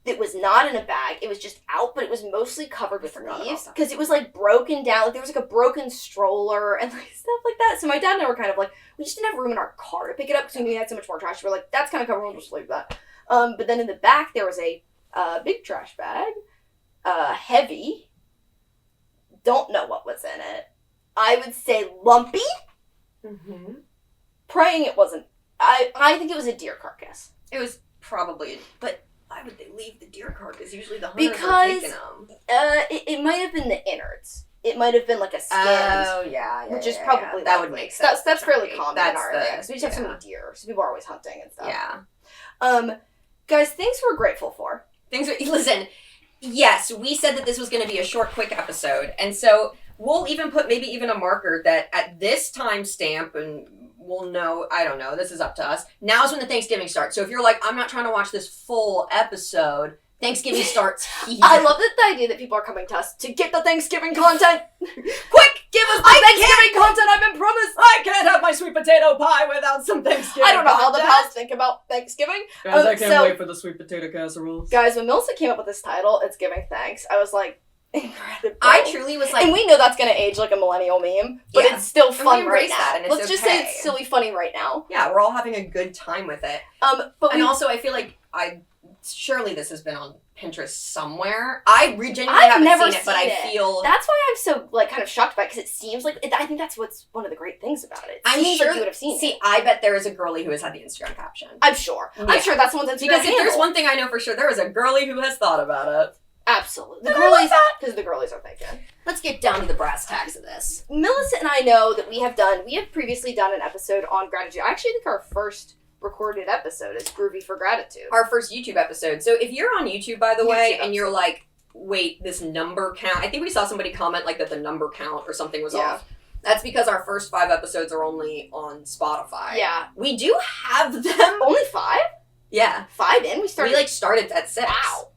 that was not in a bag. It was just out, but it was mostly covered with leaves. Because it was like broken down. Like there was like a broken stroller and like stuff like that. So my dad and I were kind of like, we just didn't have room in our car to pick it up because we knew we had so much more trash. We were like, that's kind of covered, we'll just leave that. But then in the back, there was a big trash bag. Heavy. Don't know what was in it. I would say lumpy. Mm-hmm. Praying it wasn't. I think it was a deer carcass. It was probably, but why would they leave the deer carcass? Usually the hunters are taking them. It might have been the innards. It might have been like a skinned. Oh, yeah, which is probably that would make sense. That's fairly common in That's our area. So we just have so many deer, so people are always hunting and stuff. Yeah. Guys, things we're grateful for. Listen, yes, we said that this was going to be a short, quick episode, and so we'll even put maybe even a marker that at this time stamp, and we'll know, I don't know, this is up to us. Now's when the Thanksgiving starts. So if you're like, I'm not trying to watch this full episode, Thanksgiving starts here. I love the idea that people are coming to us to get the Thanksgiving content. Quick, give us the Thanksgiving content I've been promised. I can't have my sweet potato pie without some Thanksgiving I don't know how the pals think about Thanksgiving. Guys, I can't wait for the sweet potato casseroles. Guys, when Melissa came up with this title, It's Giving Thanks, I was like, incredible. I truly was like... And we know that's going to age like a millennial meme, but it's still fun right now. That, and it's Let's just say it's silly funny right now. Yeah, we're all having a good time with it. But also, I feel like surely this has been on Pinterest somewhere. I genuinely haven't never seen it, but I feel... That's why I'm so, like, kind of shocked by it, because it seems like... I think that's what's one of the great things about it. I'm seems sure like you would have seen it. I bet there is a girlie who has had the Instagram caption. I'm sure. Yeah. I'm sure that's someone's Instagram Because if there's one thing I know for sure, there is a girlie who has thought about it. Absolutely. The girlies... Because the girlies are thinking. Let's get down to the brass tacks of this. Melissa and I know that we have previously done an episode on gratitude. I actually think our first recorded episode is Groovy for Gratitude. Our first YouTube episode. So if you're on YouTube, by the way, and you're like, wait, this number count, I think we saw somebody comment like that the number count or something was off. That's because our first 5 episodes are only on Spotify. Yeah. We do have them. Only 5? Yeah. 5 in? We started at 6. Wow.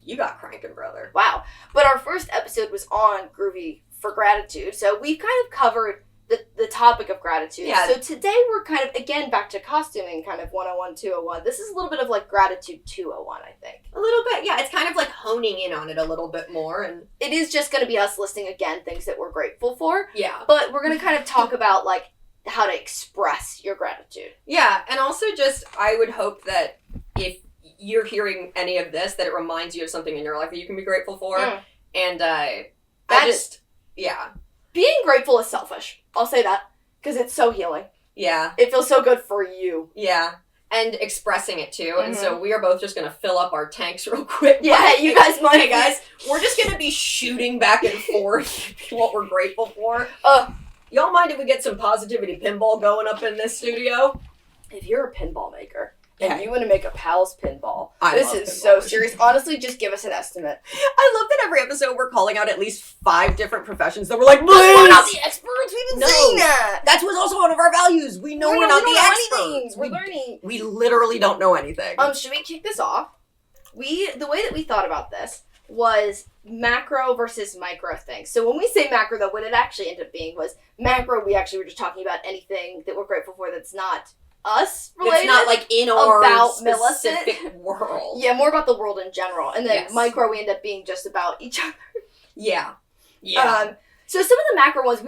You got cranking, brother. Wow. But our first episode was on Groovy for Gratitude. So we've kind of covered the topic of gratitude. Yeah. So today we're kind of, again, back to costuming, kind of 101, 201. This is a little bit of like gratitude 201, I think. A little bit, yeah. It's kind of like honing in on it a little bit more. And it is just going to be us listing, again, things that we're grateful for. Yeah. But we're going to kind of talk about, like, how to express your gratitude. Yeah. And also just, I would hope that if you're hearing any of this, that it reminds you of something in your life that you can be grateful for. And yeah. Being grateful is selfish. I'll say that. Because it's so healing. Yeah. It feels so good for you. Yeah. And expressing it too. And so we are both just going to fill up our tanks real quick. Yeah, you guys might. Hey guys, we're just going to be shooting back and forth what we're grateful for. Y'all mind if we get some positivity pinball going up in this studio? If you're a pinball maker, and you want to make a pal's pinball. This is so serious. Honestly, just give us an estimate. I love that every episode we're calling out at least 5 different professions that we're like, we're not the experts. We've been saying that. That was also one of our values. We know we're not the experts. We're learning. We literally don't know anything. Should we kick this off? The way that we thought about this was macro versus micro things. So when we say macro, though, what it actually ended up being was macro. We actually were just talking about anything that we're grateful for that's not us related. It's not like in our about specific world. Yeah, more about the world in general. And then micro we end up being just about each other. Yeah. So some of the macro ones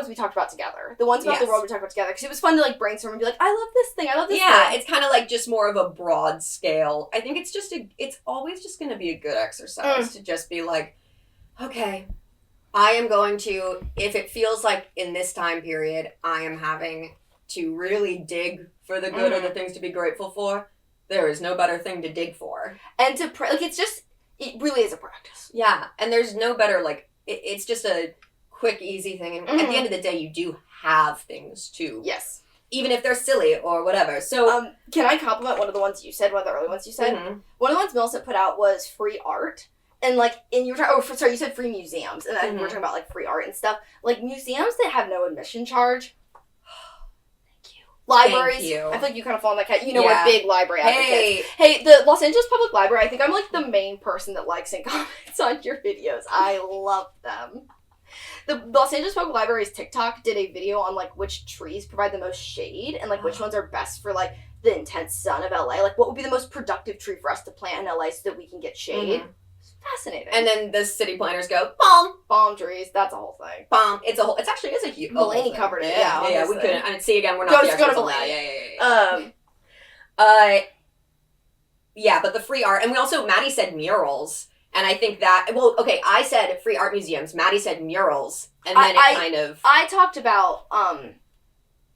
we talked about together. The ones about the world we talked about together. Because it was fun to like brainstorm and be like, I love this thing, I love this thing. Yeah, it's kind of like just more of a broad scale. I think it's always just going to be a good exercise to just be like, okay, I am going to, if it feels like in this time period, I am having to really dig for the good or the things to be grateful for, there is no better thing to dig for. And to it really is a practice. Yeah, and there's no better, like, it's just a quick, easy thing. And at the end of the day, you do have things too. Yes. Even if they're silly or whatever. So, can I compliment one of the ones you said, one of the early ones you said? One of the ones Millicent put out was free art. And like, you were talking, you said free museums. And then we were talking about like free art and stuff. Like museums that have no admission charge. Libraries. Thank you. I feel like you kind of fall in that cat. You know, we're big library advocates. Hey, the Los Angeles Public Library, I think I'm like the main person that likes and comments on your videos. I love them. The Los Angeles Public Library's TikTok did a video on like which trees provide the most shade and like which ones are best for like the intense sun of LA. Like what would be the most productive tree for us to plant in LA so that we can get shade. It's fascinating. And then the city planners go, palm trees. That's a whole thing. It actually is a huge. Mulaney covered it. Yeah, we couldn't. And see again, we're not the experts on that. Yeah. But the free art, and we also Maddie said murals. And I think that, I said free art museums. Maddie said murals. And then I talked about,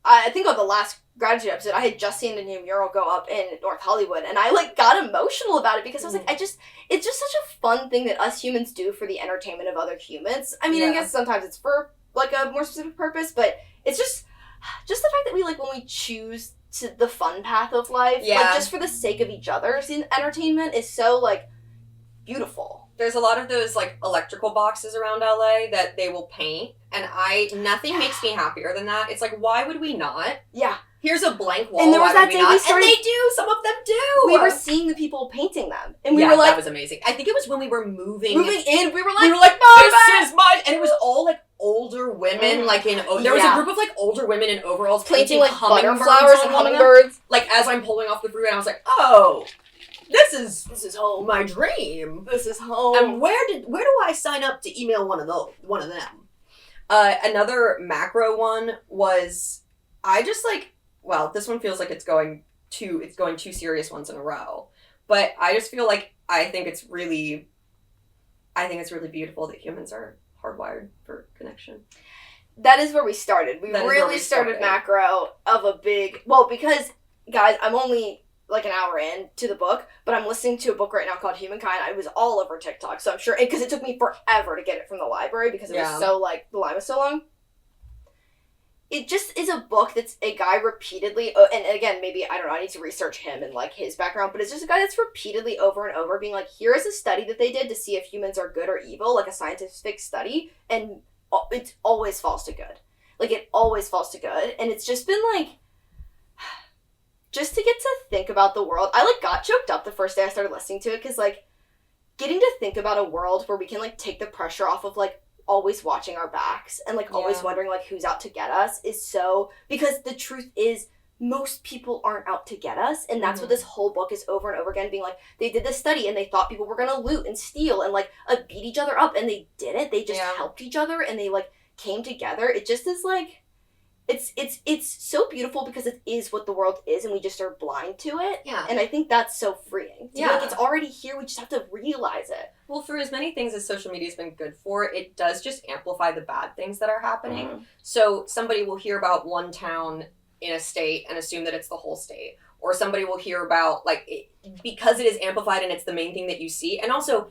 I think on the last gratitude episode, I had just seen a new mural go up in North Hollywood, and I, like, got emotional about it because I was like, it's just such a fun thing that us humans do for the entertainment of other humans. I mean, I guess sometimes it's for, like, a more specific purpose, but it's just the fact that we, like, when we choose to the fun path of life, like, just for the sake of each other's entertainment is so, like, beautiful. There's a lot of those, like, electrical boxes around LA that they will paint, and nothing makes me happier than that. It's like, why would we not? Yeah. Here's a blank wall. And there was that day we started... And they do! Some of them do! We were seeing the people painting them. And we were like... that was amazing. I think it was when we were moving in, we were like, this is my... And it was all, like, older women, like, in... There was a group of, like, older women in overalls painting like, hummingbirds flowers and hummingbirds. Like, as I'm pulling off the freeway, and I was like, oh... This is home. My dream. This is home. And where do I sign up to email one of them? Another macro one was, I just like, well, this one feels like it's going two serious ones in a row. But I just feel like I think it's really beautiful that humans are hardwired for connection. That is where we started. We really started macro of a big, well, because guys, I'm only like an hour in to the book, but I'm listening to a book right now called Humankind. I was all over TikTok, so I'm sure, because it took me forever to get it from the library because it was so, like, the line was so long. It just is a book that's a guy repeatedly, and again, maybe, I don't know, I need to research him and, like, his background, but it's just a guy that's repeatedly over and over being like, here is a study that they did to see if humans are good or evil, like a scientific study, and it always falls to good. Like, it always falls to good, and it's just been, like, just to get to think about the world. I, like, got choked up the first day I started listening to it, because, like, getting to think about a world where we can, like, take the pressure off of, like, always watching our backs and, like, always wondering, like, who's out to get us is so... Because the truth is, most people aren't out to get us, and that's what this whole book is over and over again, being like, they did this study, and they thought people were gonna loot and steal and, like, beat each other up, and they didn't. They just helped each other, and they, like, came together. It just is, like... It's so beautiful because it is what the world is, and we just are blind to it. Yeah. And I think that's so freeing. To be like, it's already here, we just have to realize it. Well, for as many things as social media has been good for, it does just amplify the bad things that are happening. Mm-hmm. So somebody will hear about one town in a state and assume that it's the whole state. Or somebody will hear about, like, because it is amplified and it's the main thing that you see. And also,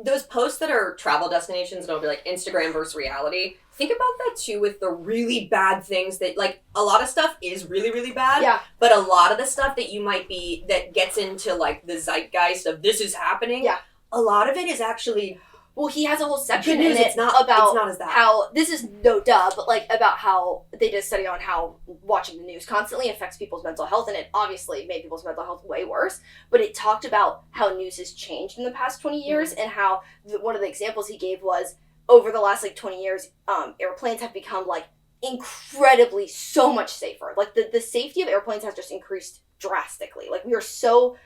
those posts that are travel destinations, and it'll be like Instagram versus reality. Think about that too with the really bad things that, like, a lot of stuff is really, really bad. Yeah. But a lot of the stuff that you might be, that gets into, like, the zeitgeist of this is happening. Yeah. A lot of it is actually... Well, he has a whole section in it about as that. How, this is no duh, but, like, about how they did a study on how watching the news constantly affects people's mental health, and it obviously made people's mental health way worse, but it talked about how news has changed in the past 20 years, and how one of the examples he gave was, over the last, like, 20 years, airplanes have become, like, incredibly so much safer. Like, the safety of airplanes has just increased drastically. Like, there's so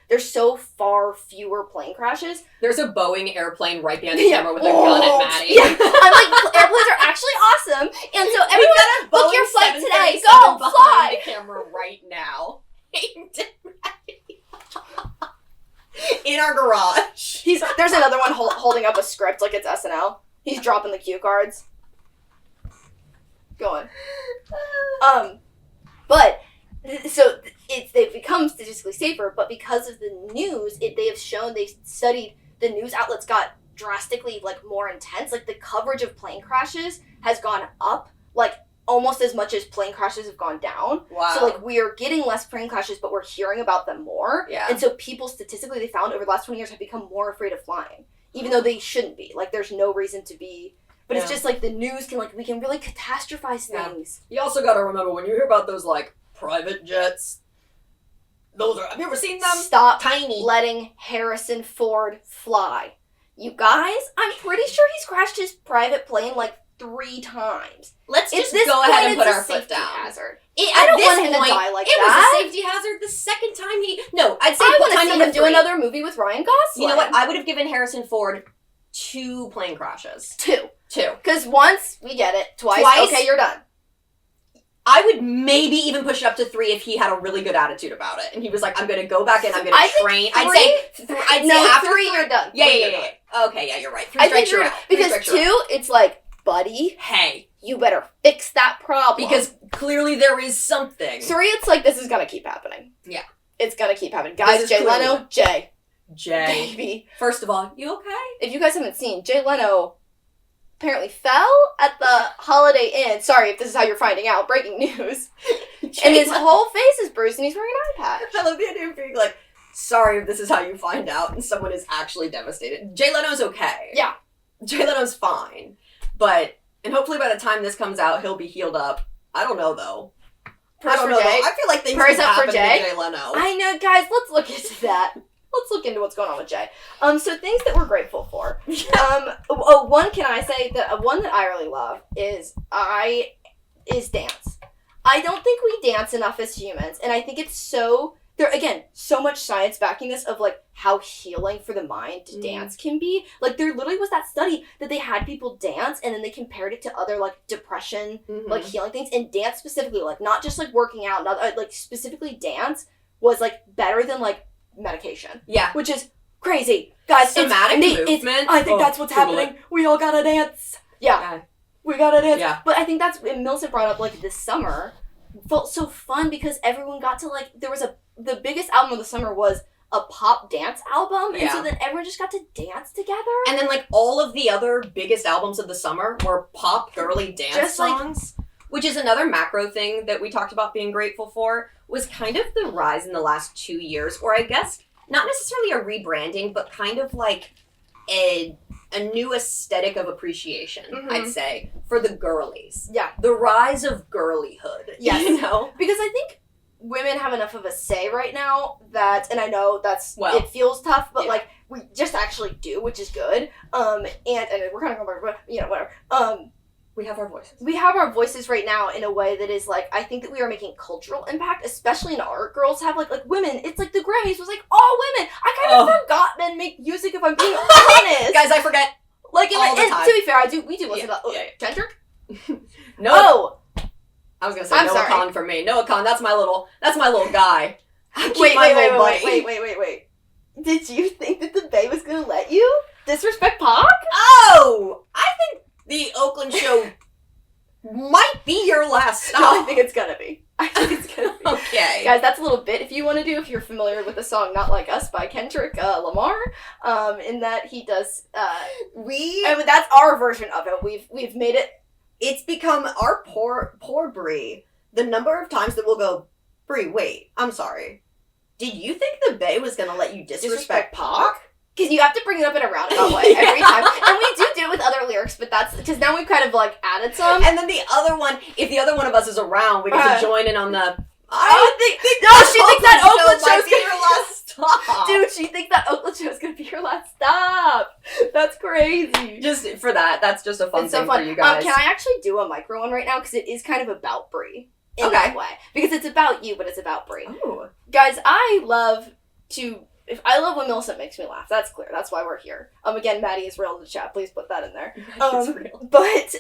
far fewer plane crashes. There's a Boeing airplane right behind the camera with a gun at Maddie. Yeah. I'm like, airplanes are actually awesome, and so everyone, book your flight today. Go, fly! Behind the camera right now. Aimed at Maddie. In our garage. There's another one holding up a script like it's SNL. He's dropping the cue cards. Go on. But, so, they've become statistically safer, but because of the news, they studied, the news outlets got drastically, like, more intense. Like, the coverage of plane crashes has gone up, like, almost as much as plane crashes have gone down. Wow. So, like, we are getting less plane crashes, but we're hearing about them more. Yeah. And so people, statistically, they found over the last 20 years have become more afraid of flying. Even though they shouldn't be. Like, there's no reason to be. But it's just, like, the news can, like, we can really catastrophize things. You also gotta remember, when you hear about those, like, private jets, have you ever seen them? Stop letting Harrison Ford fly. You guys, I'm pretty sure he's crashed his private plane, like, 3 times. Let's just go ahead and put our foot down. Hazard. I don't want him to die like that. It was a safety hazard the second time I'd say I want to see him do another movie with Ryan Gosling. You know what? I would have given Harrison Ford 2 plane crashes. 2. Because once, we get it. Twice, okay, you're done. I would maybe even push it up to 3 if he had a really good attitude about it. And he was like, I'm going to go back in, I'm going to train. I'd say after 3, you're done. Yeah. Okay, yeah, you're right. 3 strikes you're out. Because 2, it's like, buddy, hey, you better fix that problem. Because clearly there is something. 3, it's like, this is gonna keep happening. Yeah. It's gonna keep happening. Guys, Jay Leno, Jay. Baby. First of all, you okay? If you guys haven't seen, Jay Leno apparently fell at the Holiday Inn. Sorry if this is how you're finding out. Breaking news. And his whole face is bruised and he's wearing an eye patch. I love the idea of being like, sorry if this is how you find out, and someone is actually devastated. Jay Leno's okay. Yeah. Jay Leno's fine. And hopefully by the time this comes out, he'll be healed up. I don't know, though. I don't know, though. I feel like things Prayers can up for happen Jay? to Jay Leno. I know, guys. Let's look into that. Let's look into what's going on with Jay. So things that we're grateful for. One can I say that one that I really love is dance. I don't think we dance enough as humans, and I think it's so much science backing this of like how healing for the mind dance can be. Like there literally was that study that they had people dance and then they compared it to other like depression, like healing things, and dance specifically, like not just like working out, not like specifically dance was like better than like medication. Yeah. Which is crazy. Guys, somatic movement. I think that's what's happening. We all gotta dance. Yeah. We gotta dance. Yeah. But I think that's, Millicent brought up like this summer felt so fun because everyone got to like, the biggest album of the summer was a pop dance album. And so then everyone just got to dance together. And then like all of the other biggest albums of the summer were pop girly dance songs. Which is another macro thing that we talked about being grateful for, was kind of the rise in the last 2 years, or I guess not necessarily a rebranding, but kind of like a new aesthetic of appreciation, I'd say, for the girlies. Yeah. The rise of girlyhood. Yes. You know? Because I think women have enough of a say right now that, and I know it feels tough, but like we just actually do, which is good. And we're kind of going back, but whatever. We have our voices. We have our voices right now in a way that is like, I think that we are making cultural impact, especially in art. Girls have like women, it's like the Grammys was like all women. I kind of forgot men make music, if I'm being honest. Guys, I forget. Like, all the time. To be fair, we do listen to Kendrick? No. Oh! I was gonna say Noah Khan for me. Noah Khan, that's my little guy. Wait. Did you think that the Bay was gonna let you disrespect Pac? Oh! I think the Oakland show might be your last stop. No, I think it's gonna be. Okay. Guys, that's a little bit if you want to do, if you're familiar with the song Not Like Us by Kendrick Lamar, in that he does, that's our version of it. We've made it. It's become our poor Brie. The number of times that we'll go, Brie, wait, I'm sorry. Did you think the Bay was gonna let you disrespect Pac? Because you have to bring it up in a roundabout way every time. And we do it with other lyrics, but that's because now we've kind of like added some. And then the other one, if the other one of us is around, we get to join in on the. She thinks that Oakland show's be your last stop. Dude, she thinks that Oakland show's gonna be your last stop. That's crazy. Just for that, that's just a fun thing for you guys. Can I actually do a micro one right now? Because it is kind of about Brie in that way. Because it's about you, but it's about Brie. Ooh. Guys, I love when Millicent makes me laugh. That's clear. That's why we're here. Again, Maddie is real in the chat. Please put that in there. But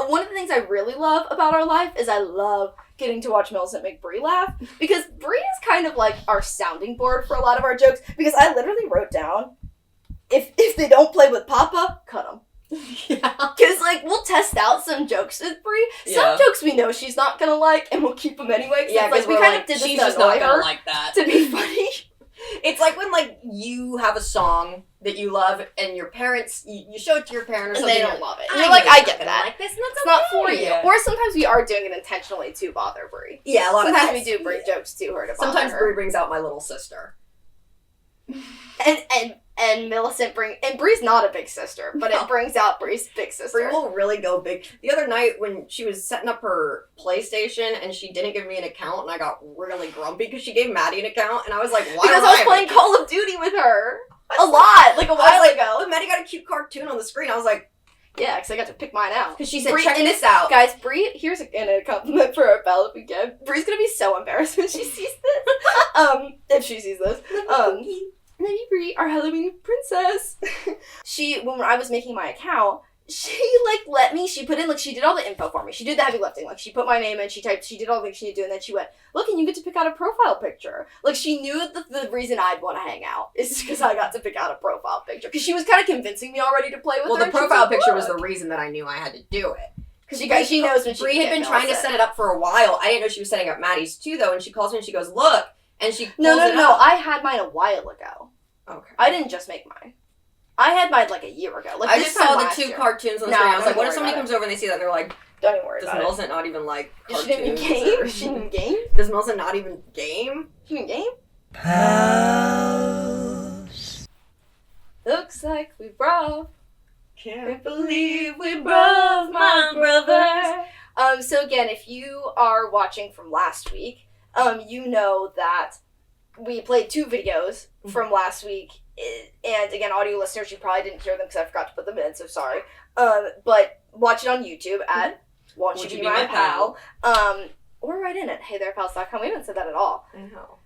one of the things I really love about our life is I love getting to watch Millicent make Brie laugh, because Brie is kind of like our sounding board for a lot of our jokes, because I literally wrote down, if they don't play with Papa, cut them. Yeah. Because, like, we'll test out some jokes with Brie. Some jokes we know she's not gonna like, and we'll keep them anyway. Yeah, because we kind of did this she's to just not gonna her like that. to be funny. It's like when, like, you have a song that you love, and your parents, you show it to your parents, and or they something. don't love it. And you're like, I get that. Like this, and that's it's not for you. Or sometimes we are doing it intentionally to bother Brie. Yeah, a lot sometimes of times. we do bring jokes to her to bother Sometimes her. Brie brings out my little sister. And Millicent and Brie's not a big sister, but it brings out Brie's big sister. Brie will really go big. The other night when she was setting up her PlayStation and she didn't give me an account, and I got really grumpy because she gave Maddie an account, and I was like, why? Because I was playing Call of Duty with her a lot, like a while ago. But Maddie got a cute cartoon on the screen. I was like, yeah, because I got to pick mine out. Because she said, check this out. Guys, Brie, here's a compliment for our pal if we can. Brie's gonna be so embarrassed when she sees this. If she sees this. Maybe Brie, our Halloween princess. When I was making my account, she let me, she put in, she did all the info for me. She did the heavy lifting. She put my name in, she did all the things she needed to do, and then she went, look, and you get to pick out a profile picture. She knew that the reason I'd want to hang out is because I got to pick out a profile picture. Because she was kind of convincing me already to play with her. Well, the profile picture was the reason that I knew I had to do it. Because she knows when she Bree had been trying to set it up for a while. I didn't know she was setting up Maddie's too, though, and she calls me and she goes, look, and she pulls it up. I had mine a while ago. Okay. I didn't just make mine. I had mine like a year ago. Like I just saw the two cartoons on the screen. I was like, what if somebody comes over and they see that and they're like, don't even worry does about it. Millicent not even like cartoons? She didn't even game? She didn't even game? Does Millicent not even game? She didn't game? Pause. Looks like we broke. Can't Believe we broke, my brother. So again, if you are watching from last week, you know that we played 2 videos from last week. And again, audio listeners, you probably didn't hear them because I forgot to put them in, so sorry. But watch it on YouTube at Won't You Be My Pal. Or right in at HeyTherePals.com. We haven't said that at all. I know.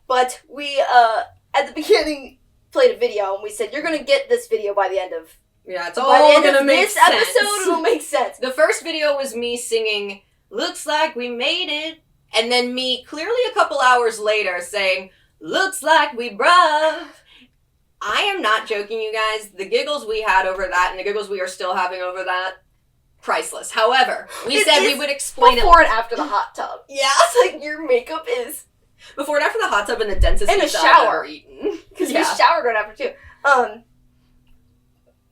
But we, at the beginning, played a video, and we said, you're going to get this video by the end of... Yeah, it's by all the end gonna of make this sense. episode, it'll make sense. The first video was me singing, looks like we made it, and then me clearly a couple hours later saying, looks like we bruh. I am not joking, you guys. The giggles we had over that and the giggles we are still having over that, priceless. However, we said we would explain before and after the hot tub. Yeah. It's like your makeup is... Before and after the hot tub and the densest And a pizza I've shower. ever eaten. Because we showered right after, too.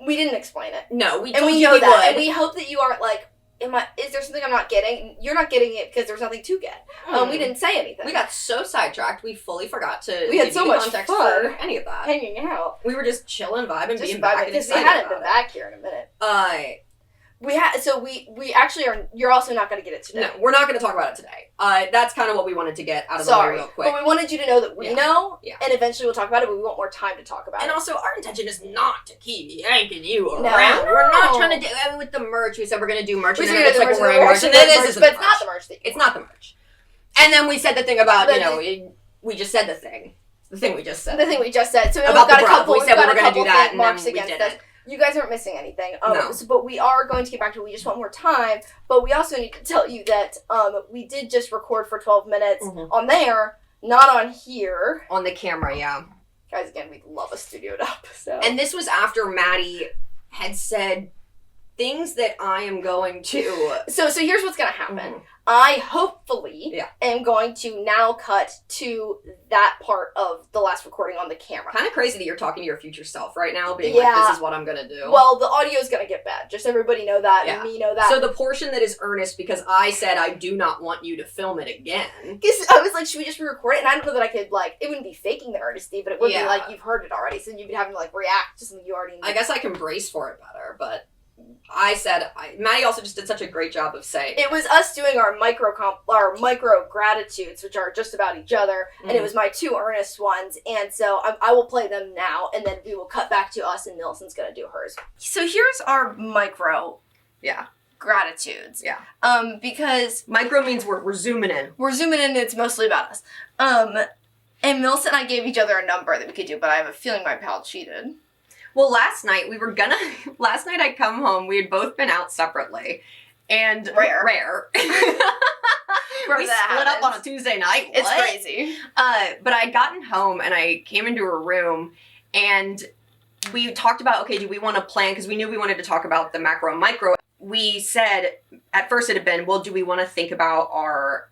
We didn't explain it. No, we And told we you know we that. would. And we hope that you aren't like, is there something I'm not getting? You're not getting it because there's nothing to get. We didn't say anything. We got so sidetracked, we fully forgot to We had give so you the much context fun for any of that. hanging out. We were just chilling, vibing, Just being back and because we excited hadn't about been back here in a minute. We actually are. You're also not going to get it today. No, we're not going to talk about it today. That's kind of what we wanted to get out of the way real quick. But we wanted you to know that we know, Yeah. and eventually we'll talk about it, but we want more time to talk about And it. also, our intention is not to keep yanking you around. No. We're not trying to do with the merch. We said we're going to do merch, We and said then it's like merch, we're wearing merch, and then this is but it's not the merch that you It's not the merch. And then we said the thing about, we just said the thing. The thing we just said. The thing we just said. So About we've got the a bruv. couple. We said we were going to do that, and then marks we against did us. it. You guys aren't missing anything. No. But we are going to get back to it. We just want more time. But we also need to tell you that we did just record for 12 minutes on there, not on here. On the camera, yeah. Guys, again, we love a studioed up. So. And this was after Maddie had said things that I am going to... So here's what's going to happen. I hopefully am going to now cut to that part of the last recording on the camera. Kind of crazy that you're talking to your future self right now, being like, this is what I'm going to do. Well, the audio is going to get bad. Just everybody know that, and me know that. So the portion that is Earnest, because I said I do not want you to film it again. Because I was like, should we just re-record it? And I don't know that I could, like, it wouldn't be faking the earnesty, but it would be like, you've heard it already, so you'd be having to, like, react to something you already knew. I guess I can brace for it better, but I said, Maddie also just did such a great job of saying. It was us doing our micro gratitudes, which are just about each other, and it was my 2 Earnest ones, and so I will play them now, and then we will cut back to us, and Millicent's gonna do hers. So here's our micro gratitudes. Yeah. Because... Micro means we're zooming in. We're zooming in, it's mostly about us. And Millicent and I gave each other a number that we could do, but I have a feeling my pal cheated. Well, last night I come home, we had both been out separately, and rare. We split up on a Tuesday night. It's crazy. But I had gotten home, and I came into her room, and we talked about, okay, do we want to plan, because we knew we wanted to talk about the macro and micro. We said, at first it had been, well, do we want to think about our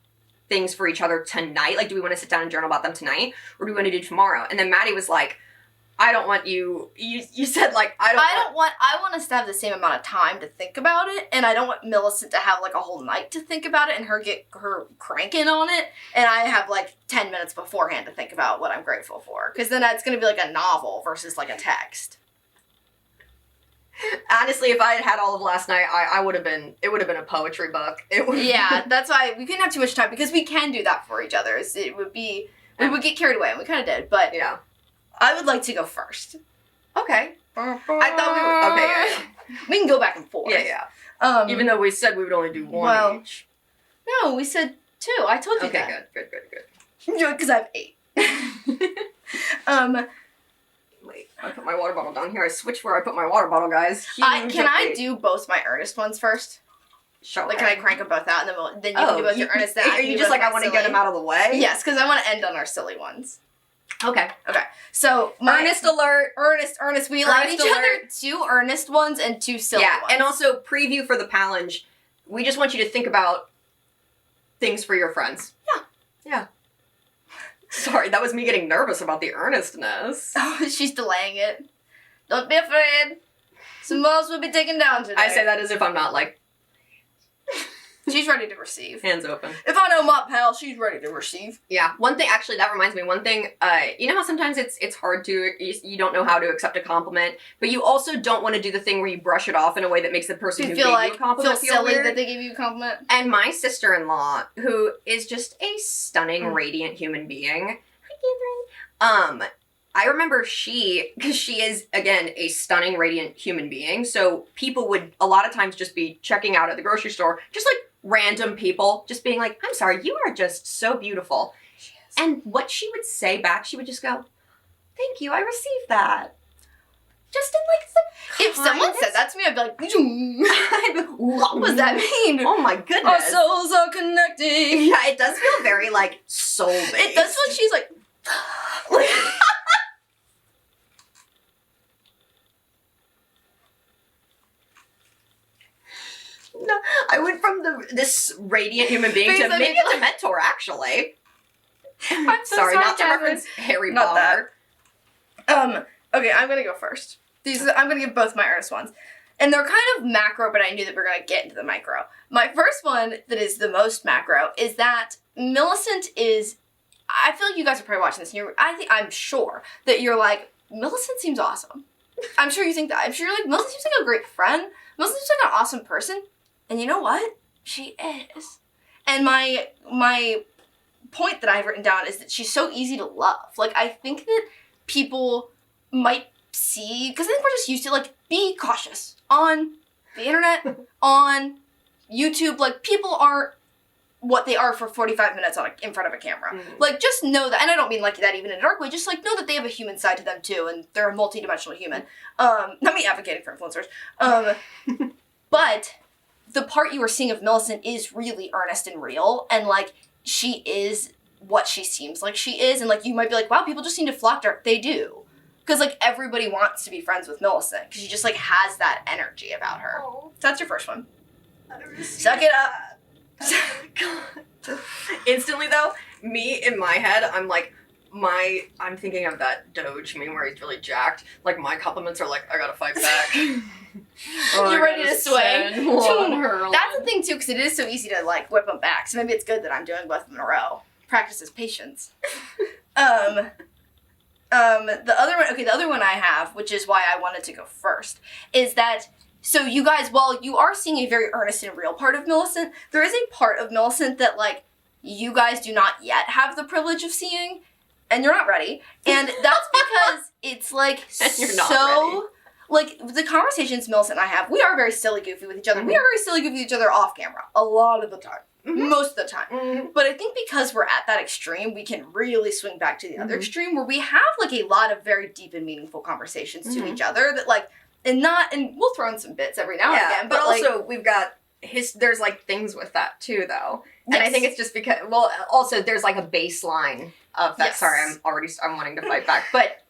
things for each other tonight? Like, do we want to sit down and journal about them tonight, or do we want to do tomorrow? And then Maddie was like, I don't want you said, like, I want us to have the same amount of time to think about it, and I don't want Millicent to have, like, a whole night to think about it and her get her cranking on it, and I have, like, 10 minutes beforehand to think about what I'm grateful for, because then it's going to be, like, a novel versus, like, a text. Honestly, if I had had all of last night, it would have been a poetry book. Yeah, that's why we couldn't have too much time, because we can do that for each other. We would get carried away, and we kind of did, but yeah. I would like to go first. Okay. I thought we would. Okay, yeah. We can go back and forth. Yeah. Even though we said we would only do one each. No, we said 2. I told you that. Okay, good. Because I have 8. Wait, I put my water bottle down here. I switched where I put my water bottle, guys. Can I do both my Earnest ones first? Sure. Like, can I crank them both out, and then you can do both your Earnest? Are you just like, I want to get them out of the way? Yes, because I want to end on our silly ones. Okay. So, Earnest alert. Earnest. We allowed each other 2 Earnest ones and 2 silly ones. Yeah, and also preview for the challenge. we just want you to think about things for your friends. Yeah. Sorry, that was me getting nervous about the earnestness. Oh, she's delaying it. Don't be afraid. Some walls will be taken down today. I say that as if I'm not, like... She's ready to receive. Hands open. If I know my pal, she's ready to receive. Yeah. One thing, actually, that reminds me, one thing, you know how sometimes it's hard to, you don't know how to accept a compliment, but you also don't want to do the thing where you brush it off in a way that makes the person who gave you a compliment feel silly weird. that they gave you a compliment. And my sister-in-law, who is just a stunning, radiant human being, hi, Catherine. I remember because she is, again, a stunning, radiant human being, so people would a lot of times just be checking out at the grocery store, just like random people, just being like, I'm sorry, you are just so beautiful. And what she would say back, she would just go, thank you, I received that. Just in like the If someone said that to me, I'd be like, what does that mean? Oh my goodness. Our souls are connecting. Yeah, it does feel very like soul-based. It does when she's like No, I went from this radiant human being to maybe a mentor, actually. I'm so sorry, not to Catherine. reference Harry Not Potter. Okay, I'm gonna go first. I'm gonna give both my Earnest ones. And they're kind of macro, but I knew that we were gonna get into the micro. My first one that is the most macro is that Millicent is, I feel like you guys are probably watching this and I'm sure that you're like, Millicent seems awesome. I'm sure you think that. I'm sure you're like, Millicent seems like a great friend. Millicent seems like an awesome person. And you know what? She is. And my point that I've written down is that she's so easy to love. Like, I think that people might see, because I think we're just used to, like, be cautious on the internet, on YouTube. Like, people aren't what they are for 45 minutes in front of a camera. Like, just know that, and I don't mean like that even in a dark way, just like know that they have a human side to them too, and they're a multi-dimensional human. Not me advocating for influencers. But the part you were seeing of Millicent is really earnest and real, and like, she is what she seems like she is, and like, you might be like, wow, people just seem to flock to her. They do. Because like, everybody wants to be friends with Millicent, because she just like has that energy about her. Oh. So that's your first one. Suck it up. Instantly though, me in my head, I'm like, I'm thinking of that Doge meme where he's really jacked. Like, my compliments are like, I gotta fight back. You're ready to swing. Hurl. That's the thing too, because it is so easy to like whip them back. So maybe it's good that I'm doing both of them in a row. Practices patience. The other one I have, which is why I wanted to go first, is that, so you guys, while you are seeing a very earnest and real part of Millicent, there is a part of Millicent that like, you guys do not yet have the privilege of seeing, and you're not ready. And that's because it's like, You're not so, like, the conversations Millicent and I have, we are very silly goofy with each other. We are very silly goofy with each other off camera. A lot of the time. Most of the time. But I think because we're at that extreme, we can really swing back to the other extreme, where we have like a lot of very deep and meaningful conversations to each other that like, and we'll throw in some bits every now and again. But like, also, we've got there's like things with that too, though. And I think it's just because, well, also there's like a baseline of that. Yes. Sorry, I'm wanting to fight back. But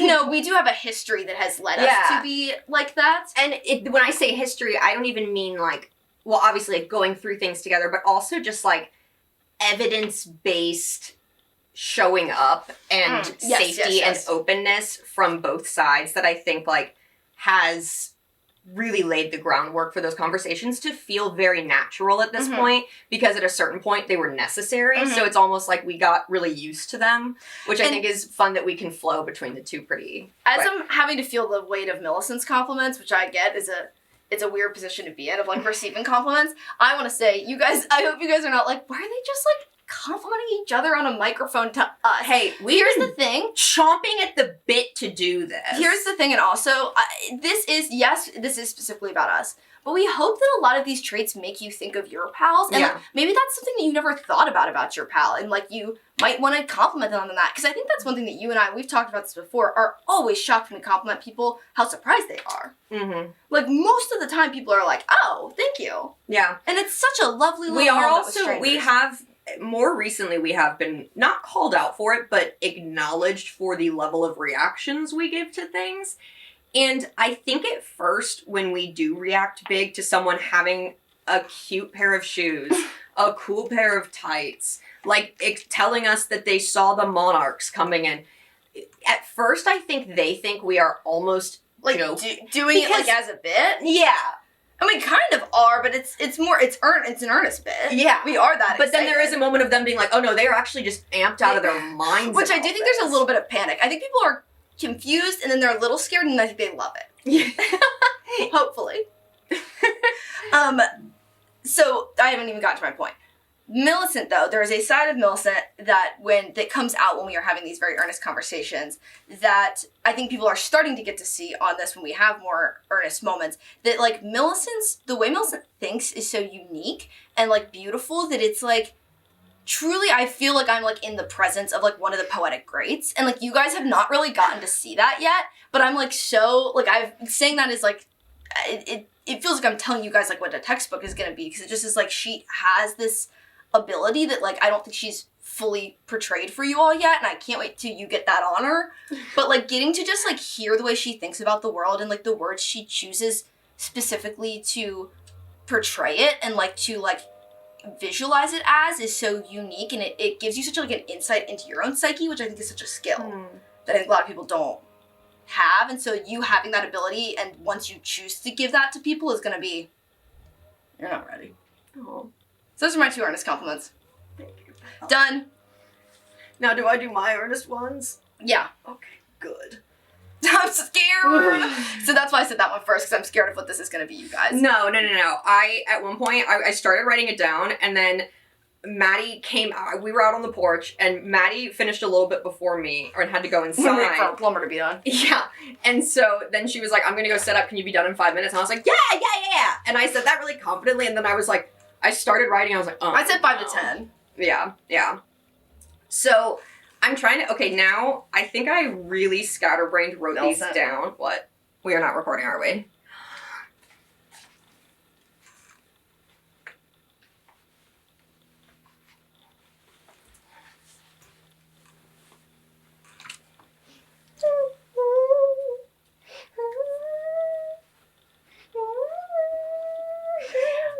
no, we do have a history that has led us to be like that. And when I say history, I don't even mean like, well, obviously like going through things together, but also just like evidence-based showing up and safety and openness from both sides that I think like has really laid the groundwork for those conversations to feel very natural at this point, because at a certain point they were necessary. So it's almost like we got really used to them, which I think is fun that we can flow between the two pretty As quick. I'm having to feel the weight of Millicent's compliments, which I get is it's a weird position to be in, of like receiving compliments. I want to say, you guys, I hope you guys are not like, why are they just like complimenting each other on a microphone to us? Hey, here's the thing. Chomping at the bit to do this. Here's the thing, and also, this is specifically about us, but we hope that a lot of these traits make you think of your pals, and like, maybe that's something that you never thought about your pal, and like, you might want to compliment them on that, because I think that's one thing that you and I, we've talked about this before, are always shocked when we compliment people how surprised they are. Like, most of the time, people are like, oh, thank you. Yeah. And it's such a lovely little moment with strangers. More recently, we have been not called out for it, but acknowledged for the level of reactions we give to things. And I think at first, when we do react big to someone having a cute pair of shoes, a cool pair of tights, like telling us that they saw the monarchs coming in. At first, I think they think we are almost like doing it like as a bit. Yeah. I mean, kind of are, but it's an earnest bit. Yeah. We are that But excited. then there is a moment of them being like, oh no, they are actually just amped out of their minds. Which I do think there's a little bit of panic. I think people are confused and then they're a little scared and I think they love it. Hopefully. So I haven't even gotten to my point. Millicent, though, there is a side of Millicent that comes out when we are having these very earnest conversations that I think people are starting to get to see on this when we have more earnest moments. That like the way Millicent thinks is so unique and like beautiful that it's like truly I feel like I'm like in the presence of like one of the poetic greats. And like you guys have not really gotten to see that yet, but I'm like so like I've saying that is like it feels like I'm telling you guys like what a textbook is gonna be because it just is like she has this ability that like I don't think she's fully portrayed for you all yet, and I can't wait till you get that honor. But like getting to just like hear the way she thinks about the world and like the words she chooses specifically to portray it and like to like visualize it as is so unique, and it gives you such like an insight into your own psyche, which I think is such a skill that I think a lot of people don't have. And so you having that ability, and once you choose to give that to people, is gonna be you're not ready. Oh. So those are my 2 earnest compliments. Thank you. Done. Now, do I do my earnest ones? Yeah. Okay, good. I'm scared. So that's why I said that one first, because I'm scared of what this is going to be, you guys. No. At one point, I started writing it down, and then Maddie came out. We were out on the porch, and Maddie finished a little bit before me, or had to go inside. Wait for a plumber to be done. Yeah. And so then she was like, I'm going to go set up. Can you be done in 5 minutes? And I was like, yeah. And I said that really confidently, and then I was like, I started writing, I was like, oh. I said 5 to 10. Yeah. So, I'm trying to, okay, now, I think I really scatterbrained wrote these down. What? We are not recording, are we?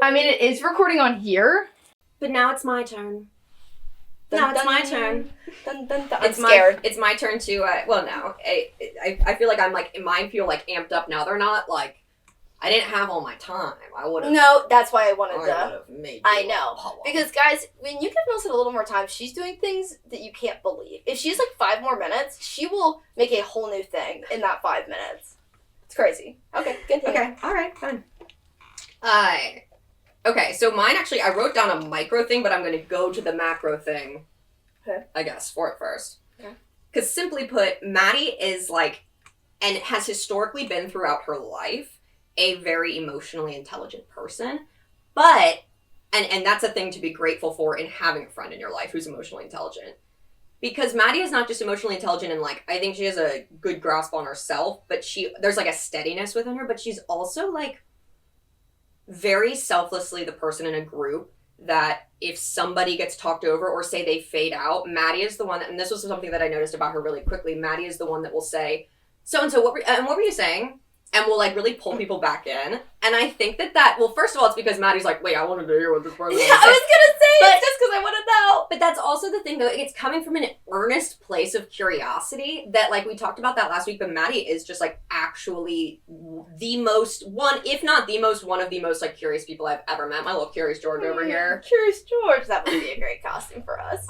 I mean, it is recording on here. But now it's my turn. Dun, It's dun, my turn. Dun, dun, dun. It's I'm scared. It's my turn to, I feel like I'm like, mine feel like amped up now. They're not like, I didn't have all my time. I would have. No, that's why I wanted to. Made I know. Because, guys, when you give Millicent a little more time, she's doing things that you can't believe. If she's like 5 more minutes, she will make a whole new thing in that 5 minutes. It's crazy. Okay, continue. Okay, alright, fine. Okay, so mine actually, I wrote down a micro thing, but I'm going to go to the macro thing, Okay. I guess, for it first. Okay. Because simply put, Maddie is like, and has historically been throughout her life, a very emotionally intelligent person. But, and that's a thing to be grateful for in having a friend in your life who's emotionally intelligent. Because Maddie is not just emotionally intelligent and like, I think she has a good grasp on herself, but there's like a steadiness within her, but she's also like, very selflessly the person in a group that if somebody gets talked over or say they fade out, Maddie is the one that, and this was something that I noticed about her really quickly, Maddie is the one that will say, so-and-so, what were you saying? And will like really pull people back in. And I think that, well, first of all, it's because Maddie's like, wait, I wanted to hear what this person Yeah, I was gonna say it's just because I want to know. But that's also the thing, though. It's coming from an earnest place of curiosity that, like, we talked about that last week, but Maddie is just, like, actually the most, one of the most, like, curious people I've ever met. My little Curious George over here. Curious George. That would be a great costume for us.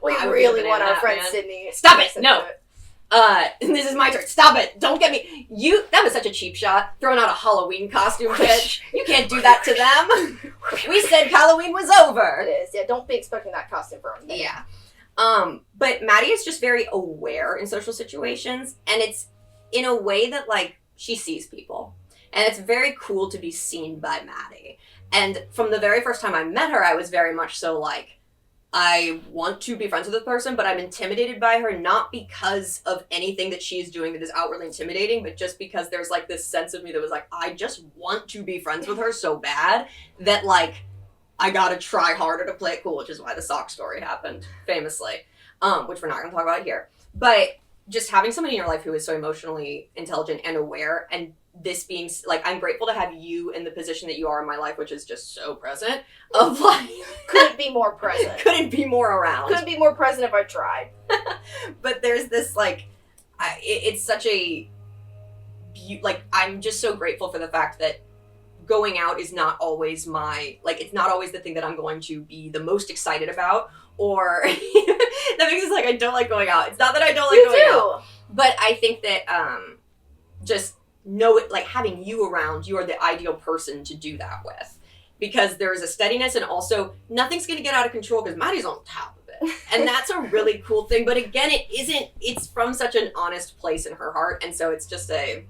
We I would really be want our that, friend man. Sydney. Stop it! No! This is my turn. Stop it! Don't get me. That was such a cheap shot. Throwing out a Halloween costume, bitch. You can't do that to them. We said Halloween was over. It is. Yeah, don't be expecting that costume for me. Yeah. But Maddie is just very aware in social situations, and it's in a way that, like, she sees people. And it's very cool to be seen by Maddie. And from the very first time I met her, I was very much so like, I want to be friends with this person, but I'm intimidated by her, not because of anything that she's doing that is outwardly intimidating, but just because there's, like, this sense of me that was like, I just want to be friends with her so bad that, like, I gotta try harder to play it cool, which is why the sock story happened, famously, which we're not gonna talk about here. But just having somebody in your life who is so emotionally intelligent and aware and this being, like, I'm grateful to have you in the position that you are in my life, which is just so present, of, like... Couldn't be more present. Couldn't be more around. Couldn't be more present if I tried. But there's this, like, it's such a... Like, I'm just so grateful for the fact that going out is not always my... Like, it's not always the thing that I'm going to be the most excited about, or... That makes it like I don't like going out. It's not that I don't like going out. But I think that, just... know it, like, having you around, you are the ideal person to do that with, because there is a steadiness, and also nothing's going to get out of control because Maddie's on top of it, and that's a really cool thing. But again, it's from such an honest place in her heart, and so it's just I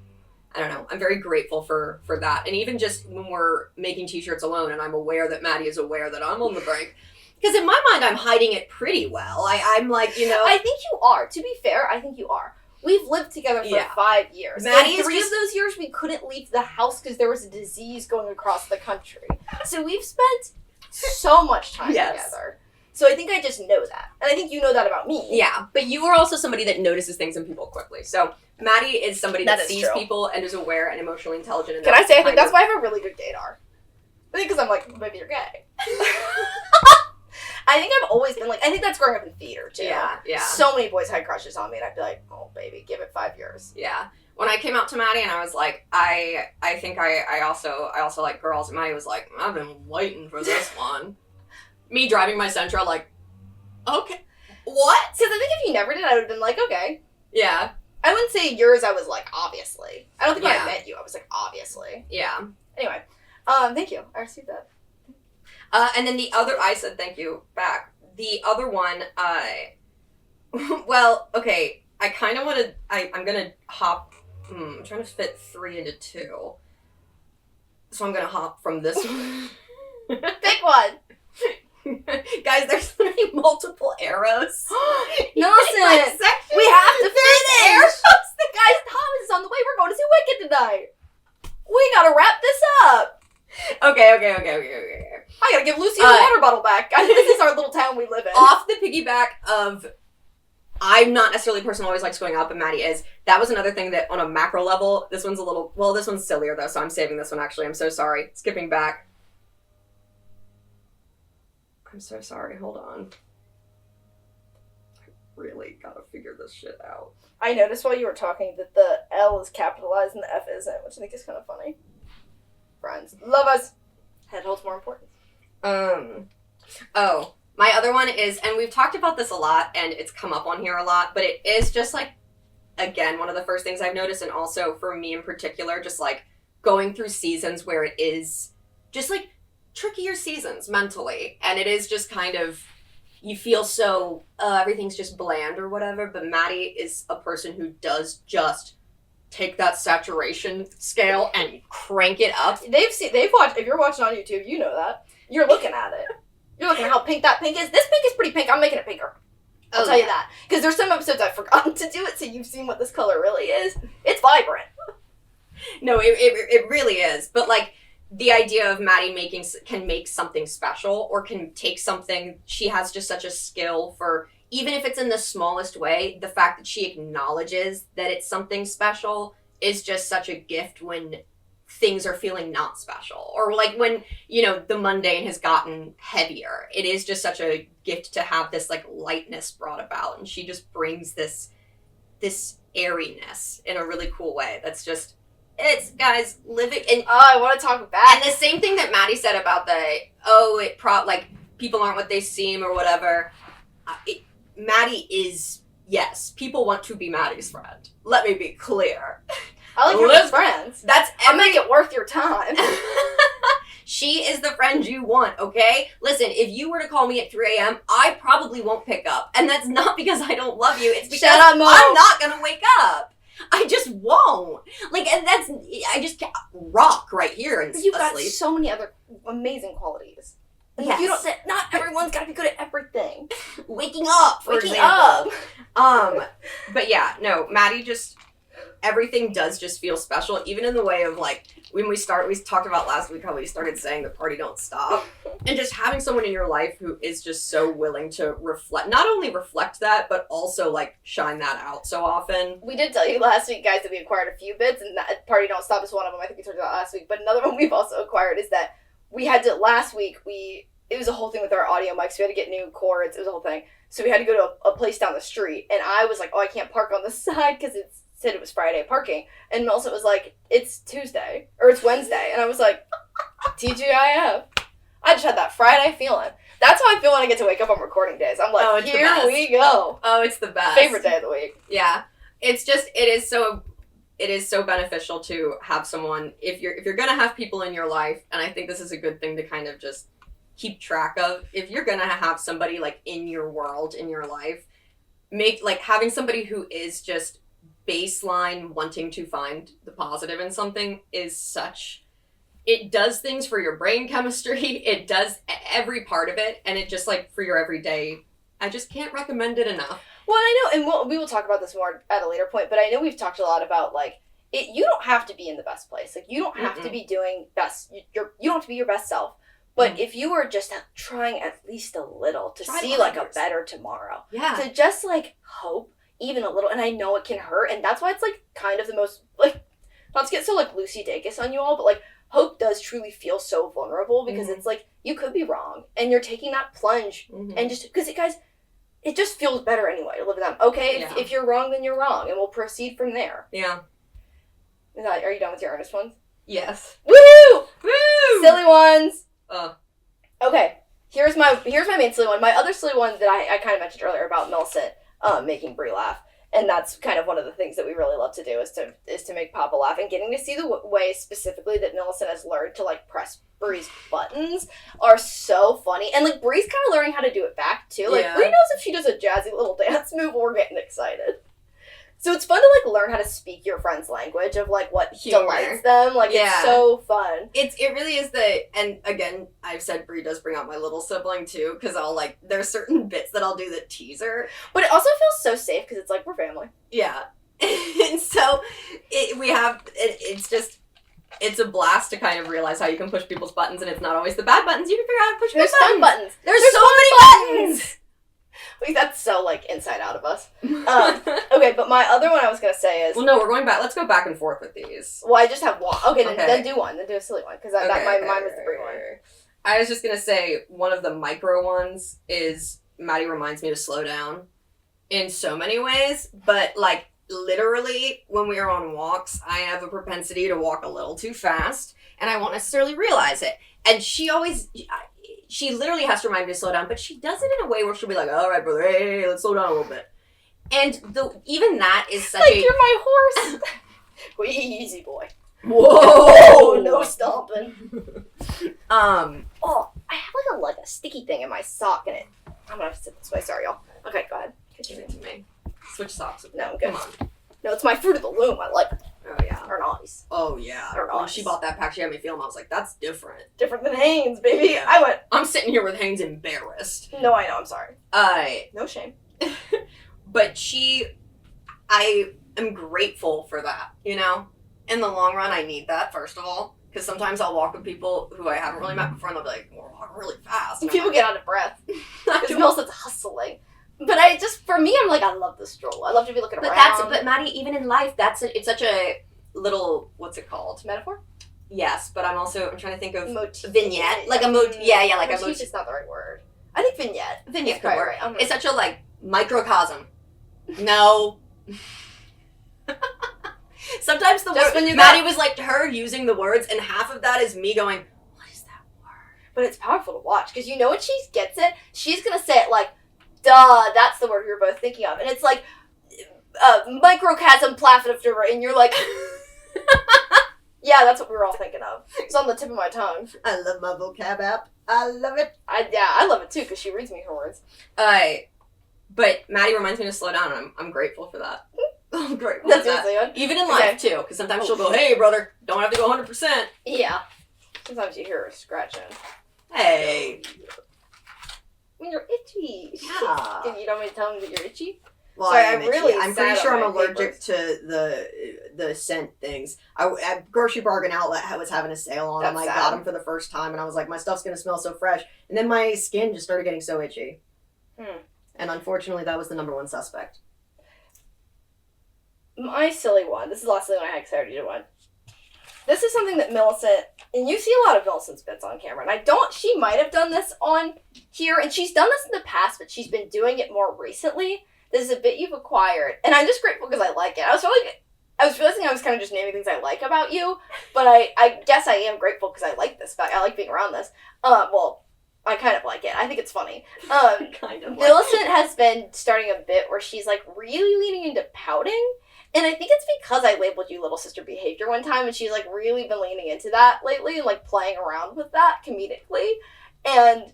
don't know, I'm very grateful for that. And even just when we're making t-shirts alone, and I'm aware that Maddie is aware that I'm on the brink, because in my mind I'm hiding it pretty well. I'm like, you know, I think you are, to be fair. I think you are. We've lived together for 5 years. Maddie and 3 of those years, we couldn't leave the house because there was a disease going across the country. So we've spent so much time together. So I think I just know that. And I think you know that about me. Yeah, but you are also somebody that notices things in people quickly. So Maddie is somebody that sees true. people and is aware and emotionally intelligent. Can I say, I think that's why I have a really good gaydar. I think because I'm like, maybe you're gay. I think I've always been like, I think that's growing up in theater too. Yeah. So many boys had crushes on me, and I'd be like, oh baby, give it 5 years. Yeah. When I came out to Maddie and I was like, I think I also like girls, and Maddie was like, I've been waiting for this one. Me driving my Sentra, like, okay, what? Because I think if you never did, I would have been like, okay. Yeah. I wouldn't say yours, I was like, obviously. I don't think when I met you, I was like, obviously. Yeah. Anyway, thank you. I received that. And then the other, I said thank you back. The other one, well, okay, I kind of want to, I'm going to hop, I'm trying to fit 3 into 2. So I'm going to hop from this one. Pick one. Guys, there's going to be multiple arrows. No, listen, we have to finish. Arrows. Guys, Thomas is on the way. We're going to see Wicked tonight. We got to wrap this up. Okay. I gotta give Lucy a water bottle back. This is our little town we live in. Off the piggyback of, I'm not necessarily a person who always likes going out, but Maddie is. That was another thing that on a macro level, this one's this one's sillier though, so I'm saving this one actually. I'm so sorry. Skipping back. I'm so sorry. Hold on. I really gotta figure this shit out. I noticed while you were talking that the L is capitalized and the F isn't, which I think is kind of funny. Friends. Love us. Head holds more importance. Oh, my other one is, and we've talked about this a lot, and it's come up on here a lot, but it is just, like, again, one of the first things I've noticed, and also for me in particular, just, like, going through seasons where it is just, like, trickier seasons mentally, and it is just kind of, you feel so, everything's just bland or whatever, but Maddie is a person who does just take that saturation scale and crank it up. They've watched, if you're watching on YouTube, you know that. You're looking at it. You're looking at how pink that pink is. This pink is pretty pink. I'm making it pinker. I'll tell you that. Because there's some episodes I've forgotten to do it, so you've seen what this color really is. It's vibrant. No, it really is. But, like, the idea of Maddie can make something special, or can take something, she has just such a skill for, even if it's in the smallest way, the fact that she acknowledges that it's something special is just such a gift when things are feeling not special. Or like when, you know, the mundane has gotten heavier. It is just such a gift to have this like lightness brought about. And she just brings this airiness in a really cool way. That's just, it's, guys, living. And I want to talk back. And the same thing that Maddie said about like, people aren't what they seem or whatever. Maddie is, yes, people want to be Maddie's friend. Let me be clear. I like your friends. I'll make it worth your time. She is the friend you want, okay? Listen, if you were to call me at 3 a.m., I probably won't pick up. And that's not because I don't love you. It's because I'm not going to wake up. I just won't. Like, and I just can't rock right here and you've got so many other amazing qualities. Yes. You don't say, not everyone's got to be good at everything. Waking up, for example. But yeah, no, Maddie just, everything does just feel special, even in the way of like, when we talked about last week how we started saying the party don't stop, and just having someone in your life who is just so willing to not only reflect that, but also like shine that out so often. We did tell you last week, guys, that we acquired a few bits, and that party don't stop is one of them. I think we talked about last week, but another one we've also acquired is that we had to, last week, it was a whole thing with our audio mics. We had to get new cords. It was a whole thing. So we had to go to a place down the street, and I was like, oh, I can't park on the side because it said it was Friday parking. And Melissa was like, it's Tuesday, or it's Wednesday. And I was like, TGIF. I just had that Friday feeling. That's how I feel when I get to wake up on recording days. I'm like, here we go. Oh, it's the best. Favorite day of the week. Yeah. It's just, it is so beneficial to have someone, if you're going to have people in your life, and I think this is a good thing to kind of just keep track of, if you're going to have somebody like in your world, in your life, having somebody who is just baseline wanting to find the positive in something it does things for your brain chemistry. It does every part of it. And it just like for your everyday, I just can't recommend it enough. Well, I know, and we will talk about this more at a later point, but I know we've talked a lot about like, you don't have to be in the best place. Like you don't have to be doing best, you don't have to be your best self. But if you are just trying at least a little to see like a better tomorrow, to just like hope even a little, and I know it can hurt, and that's why it's like kind of the most like, not to get so like loosey-dacus on you all, but like hope does truly feel so vulnerable because it's like you could be wrong, and you're taking that plunge, and just because it just feels better anyway to live with them. Okay, if you're wrong, then you're wrong, and we'll proceed from there. Yeah. Are you done with your Earnest ones? Yes. Woo! Woo! Silly ones. Okay, here's my main silly one. My other silly one that I kind of mentioned earlier about Millicent making Brie laugh, and that's kind of one of the things that we really love to do is to make Papa laugh, and getting to see the way specifically that Millicent has learned to like press Brie's buttons are so funny, and like Brie's kind of learning how to do it back too. Like Brie knows if she does a jazzy little dance move, we're getting excited. So it's fun to like learn how to speak your friend's language of like what delights them. Like it's so fun. It really is and again, I've said Brie does bring out my little sibling too, because I'll like, there's certain bits that I'll do that tease her. But it also feels so safe because it's like we're family. Yeah. And so it's a blast to kind of realize how you can push people's buttons, and it's not always the bad buttons. You can figure out how to push There's fun buttons. There's so many buttons. Like, that's so, like, inside out of us. Okay, but my other one I was going to say is... Well, no, we're going back. Let's go back and forth with these. Well, I just have one. Okay, then do one. Then do a silly one, because mine was the Brie one. I was just going to say, one of the micro ones is Maddie reminds me to slow down in so many ways, but, like, literally, when we are on walks, I have a propensity to walk a little too fast, and I won't necessarily realize it. And she literally has to remind me to slow down, but she does it in a way where she'll be like, all right, brother, hey, let's slow down a little bit. And even that is such like, you're my horse. Easy, boy. Whoa! No stomping. Oh, I have like a sticky thing in my sock, and I'm gonna have to sit this way. Sorry, y'all. Okay, go ahead. Give it to me. Switch socks with me. No, good. Come on. No, it's my Fruit of the Loom. I like it. Oh, yeah. They're nice. Oh, yeah. They're When nice. she bought that pack, she had me feeling, I was like, that's different. Different than Hanes, baby. Yeah. I went... I'm sitting here with Hanes embarrassed. No, I know. I'm sorry. No shame. But I am grateful for that, you know? In the long run, I need that, first of all. Because sometimes I'll walk with people who I haven't really met before, and they'll be like, we're walking really fast. And people get out of breath. Because Melissa's hustling. But for me, I'm like, I love the stroll. I love to be looking around. But Maddie, even in life, it's such a little, what's it called? Metaphor? Yes, but I'm trying to think of motif. Vignette. Like a motif. Yeah, like motif. a motif. Is not the right word. I think vignette. Vignette could work. Right. It's such a, like, microcosm. No. Sometimes the word, Maddie was like her using the words, and half of that is me going, what is that word? But it's powerful to watch, because you know when she gets it, she's going to say it like, duh, that's the word we were both thinking of. And it's like, microcosm plafifter, and you're like, yeah, that's what we were all thinking of. It's on the tip of my tongue. I love my vocab app. I love it. I love it too, because she reads me her words. But Maddie reminds me to slow down, and I'm grateful for that. I'm grateful That's for that. Good. Even in life, too, because sometimes she'll go, hey, brother, don't have to go 100%. Yeah. Sometimes you hear her scratching. Hey. When you're itchy. Yeah. You don't want me to tell me that you're itchy? Well, sorry, I'm really I'm pretty sure I'm allergic papers. to the the scent things. At Grocery Bargain Outlet was having a sale on them. I got them for the first time, and I was like, my stuff's gonna smell so fresh. And then my skin just started getting so itchy. And unfortunately, that was the number one suspect. My silly one. This is the last thing I had because I already did one. This is something that Millicent, and you see a lot of Millicent's bits on camera, and she might have done this on here, and she's done this in the past, but she's been doing it more recently. This is a bit you've acquired, and I'm just grateful because I like it. I was realizing I was kind of just naming things I like about you, but I guess I am grateful because I like this, I like being around this. Well, I kind of like it. I think it's funny. Kind of. Millicent has been starting a bit where she's, like, really leaning into pouting. And I think it's because I labeled you little sister behavior one time, and she's, like, really been leaning into that lately and, like, playing around with that comedically. And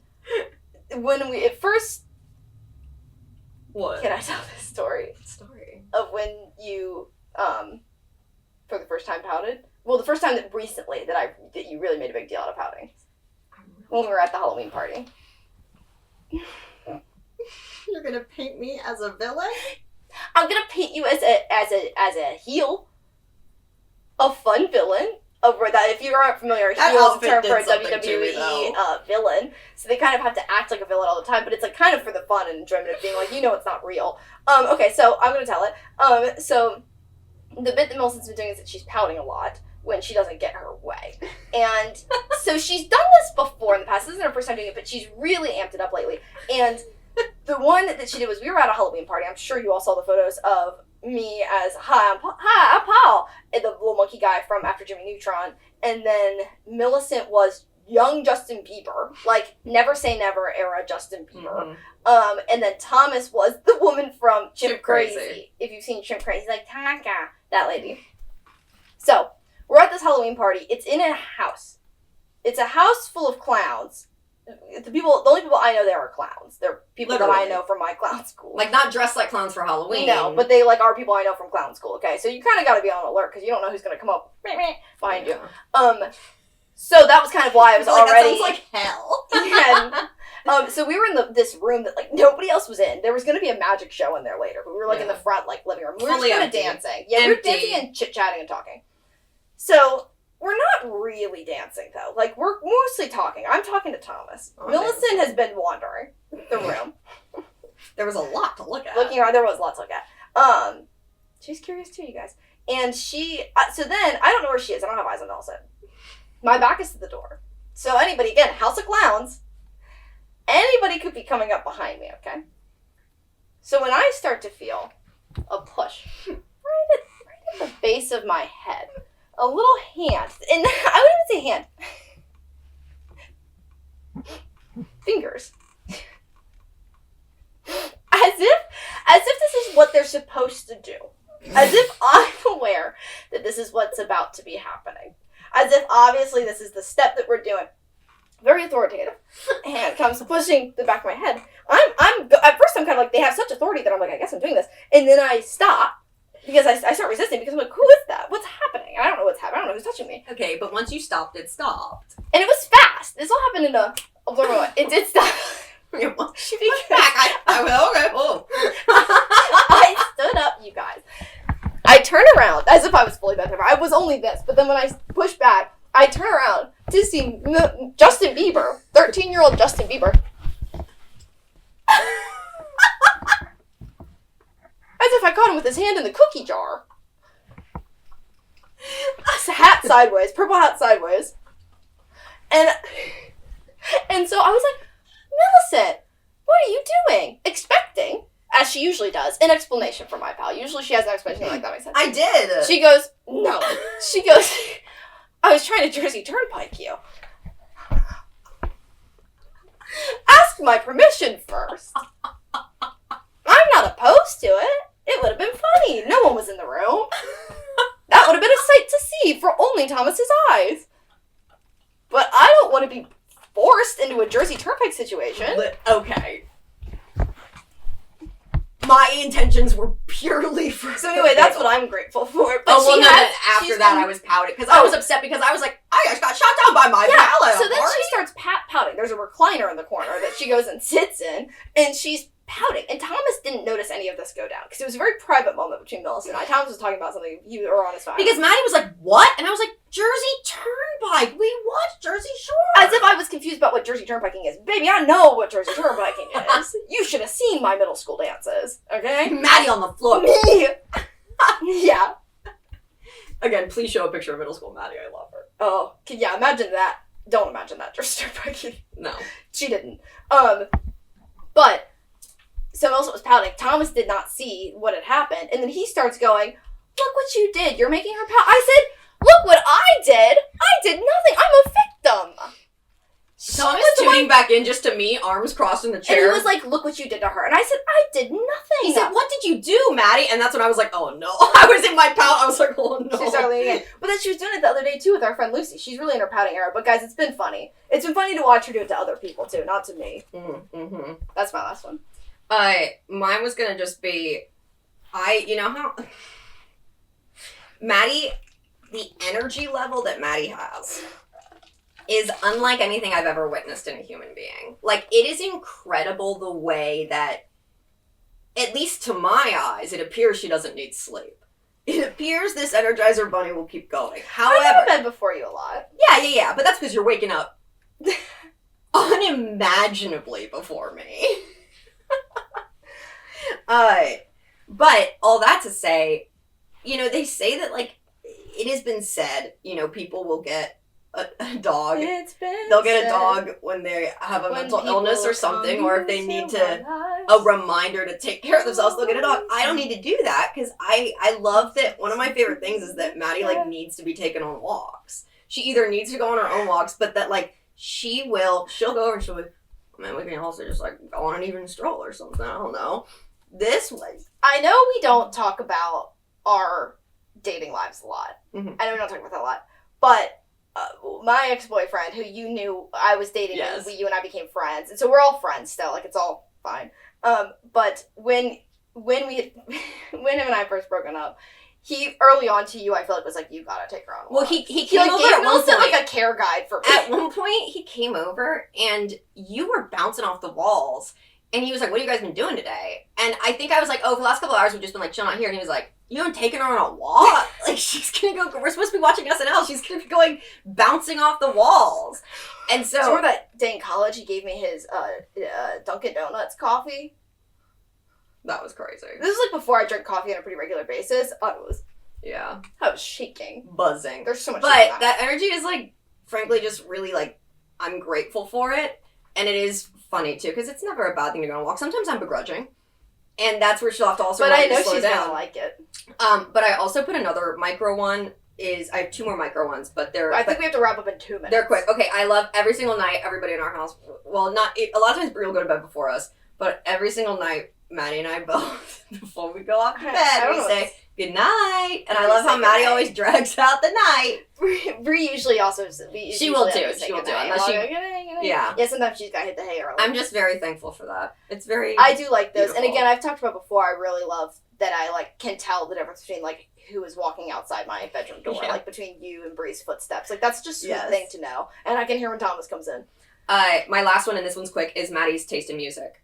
when we at first... What? Can I tell this story? Of when you, for the first time pouted? Well, the first time that you really made a big deal out of pouting. When we were at the Halloween party. You're gonna paint me as a villain? I'm gonna paint you as a heel, a fun villain. That if you aren't familiar, a heel is a term for a WWE villain. So they kind of have to act like a villain all the time, but it's like kind of for the fun and enjoyment of being like, it's not real. Okay, so I'm gonna tell it. So the bit that Millicent's been doing is that she's pouting a lot when she doesn't get her way. And so she's done this before in the past. This isn't her first time doing it, but she's really amped it up lately. And the one that she did was we were at a Halloween party. I'm sure you all saw the photos of me as, I'm Paul, and the little monkey guy from After Jimmy Neutron. And then Millicent was young Justin Bieber, like Never Say Never era Justin Bieber. Mm-hmm. And then Thomas was the woman from Chimp Crazy. If you've seen Chimp Crazy, like Taka, that lady. So we're at this Halloween party. It's in a house. It's a house full of clowns. The only people I know there are clowns. They're people that I know from my clown school. Like, not dressed like clowns for Halloween. No, but they, like, are people I know from clown school, okay? So you kind of got to be on alert, because you don't know who's going to come up behind you. So that was kind of why I was already... That sounds like hell. So we were in this room that, like, nobody else was in. There was going to be a magic show in there later, but we were, like, in the front, like, living room. We were just kind of dancing. Yeah, we were dancing and chit-chatting and talking. So... We're not really dancing, though. Like, we're mostly talking. I'm talking to Thomas. Okay. Millicent has been wandering the room. There was a lot to look at. Looking around, there was a lot to look at. She's curious, too, you guys. And she... so then, I don't know where she is. I don't have eyes on Millicent. My back is to the door. So anybody, again, House of Clowns, anybody could be coming up behind me, okay? So when I start to feel a push right at the base of my head... A little hand, and I wouldn't even say hand. Fingers. As if this is what they're supposed to do. As if I'm aware that this is what's about to be happening. As if obviously this is the step that we're doing. Very authoritative. Hand comes pushing the back of my head. At first I'm kind of like, they have such authority that I'm like, I guess I'm doing this. And then I stop. Because I start resisting because I'm like, who is that? What's happening? I don't know what's happening. I don't know who's touching me. Okay, but once you stopped, it stopped. And it was fast. This all happened in a observer moment. It did stop. She pushed back. I went, okay, oh. I stood up, you guys. I turned around as if I was fully bent over. I was only this, but then when I pushed back, I turned around to see Justin Bieber, 13-year-old Justin Bieber. As if I caught him with his hand in the cookie jar. Hat sideways, purple hat sideways. And so I was like, Millicent, what are you doing? Expecting, as she usually does, an explanation from my pal. Usually she has an explanation like that makes sense. I did. She goes, no. She goes, I was trying to Jersey Turnpike you. Ask my permission first. I'm not opposed to it. It would have been funny. No one was in the room. That would have been a sight to see for only Thomas's eyes. But I don't want to be forced into a Jersey Turnpike situation. Okay. My intentions were purely for... So anyway, that's what I'm grateful for. But after that I was pouting. Because I was upset because I was like, I just got shot down by my pal. So then she starts pouting. There's a recliner in the corner that she goes and sits in. And she's pouting. And Thomas didn't notice any of this go down because it was a very private moment between Millicent and I. Thomas was talking about something you were on his phone. Because Maddie was like, what? And I was like, Jersey Turnpike. We watched Jersey Shore. As if I was confused about what Jersey Turnpiking is. Baby, I know what Jersey Turnpiking is. You should have seen my middle school dances, okay? Maddie on the floor. Me! Yeah. Again, please show a picture of middle school Maddie. I love her. Oh, yeah, imagine that. Don't imagine that, Jersey Turnpiking. No. She didn't. But, so Millicent was pouting. Thomas did not see what had happened. And then he starts going, look what you did. You're making her pout. I said, look what I did. I did nothing. I'm a victim. Thomas tuning back in just to me, arms crossed in the chair. And he was like, look what you did to her. And I said, I did nothing. He said, what did you do, Maddie? And that's when I was like, oh no. I was in my pout. I was like, oh no. She started leaning in. But then she was doing it the other day too with our friend Lucy. She's really in her pouting era. But guys, it's been funny. It's been funny to watch her do it to other people too, not to me. Mm-hmm. That's my last one. Mine was gonna just be, you know how Maddie, the energy level that Maddie has is unlike anything I've ever witnessed in a human being. Like, it is incredible the way that, at least to my eyes, it appears she doesn't need sleep. It appears this Energizer Bunny will keep going. However, I go to bed before you a lot. Yeah, but that's because you're waking up unimaginably before me. But all that to say, you know, they say that, like, it has been said, you know, people will get a dog. They'll get a dog when they have a mental illness or something, or if they need a reminder to take care of themselves, they'll get a dog. I don't need to do that, because I love that. One of my favorite things is that Maddie, like, needs to be taken on walks. She either needs to go on her own walks, but that, like, she'll go over and she'll be, man, we can also just, like, go on an even stroll or something. I don't know. This way. I know we don't talk about our dating lives a lot. Mm-hmm. I know we don't talk about that a lot. But my ex-boyfriend, who you knew I was dating, yes. you and I became friends. And so we're all friends still. Like, it's all fine. But when him and I first broken up, he, early on to you, I feel like was like, you gotta take her on. Well, he came over gave at one point. like a care guide for me. At one point, he came over and you were bouncing off the walls. And he was like, what have you guys been doing today? And I think I was like, oh, for the last couple of hours, we've just been like chilling out here. And he was like, you haven't taken her on a walk? Like, she's gonna go, we're supposed to be watching SNL. She's gonna be going, bouncing off the walls. And so. Do you remember that day in college, he gave me his Dunkin' Donuts coffee? That was crazy. This was like before I drank coffee on a pretty regular basis. I was shaking. Buzzing. There's so much. But that energy is, like, frankly, just really, like, I'm grateful for it. And it is funny, too, because it's never a bad thing to go on a walk. Sometimes I'm begrudging. And that's where she'll have to also But I know slow she's down. gonna like it. But I also put another micro one. I have two more micro ones, but I think we have to wrap up in 2 minutes. They're quick. Okay, I love every single night, everybody in our house, well, a lot of times Brie will go to bed before us, but every single night, Maddie and I both, before we go off to bed, we say, good night. And I love how Maddie always drags out the night. Brie usually also... She will too. She will do. Unless Yeah, sometimes she's got to hit the hay early. I'm just very thankful for that. It's very I do like those. beautiful. And again, I've talked about before, I really love that I, like, can tell the difference between, like, who is walking outside my bedroom door, like, between you and Brie's footsteps. Like, that's just a sweet thing to know. And I can hear when Thomas comes in. My last one, and this one's quick, is Maddie's taste in music.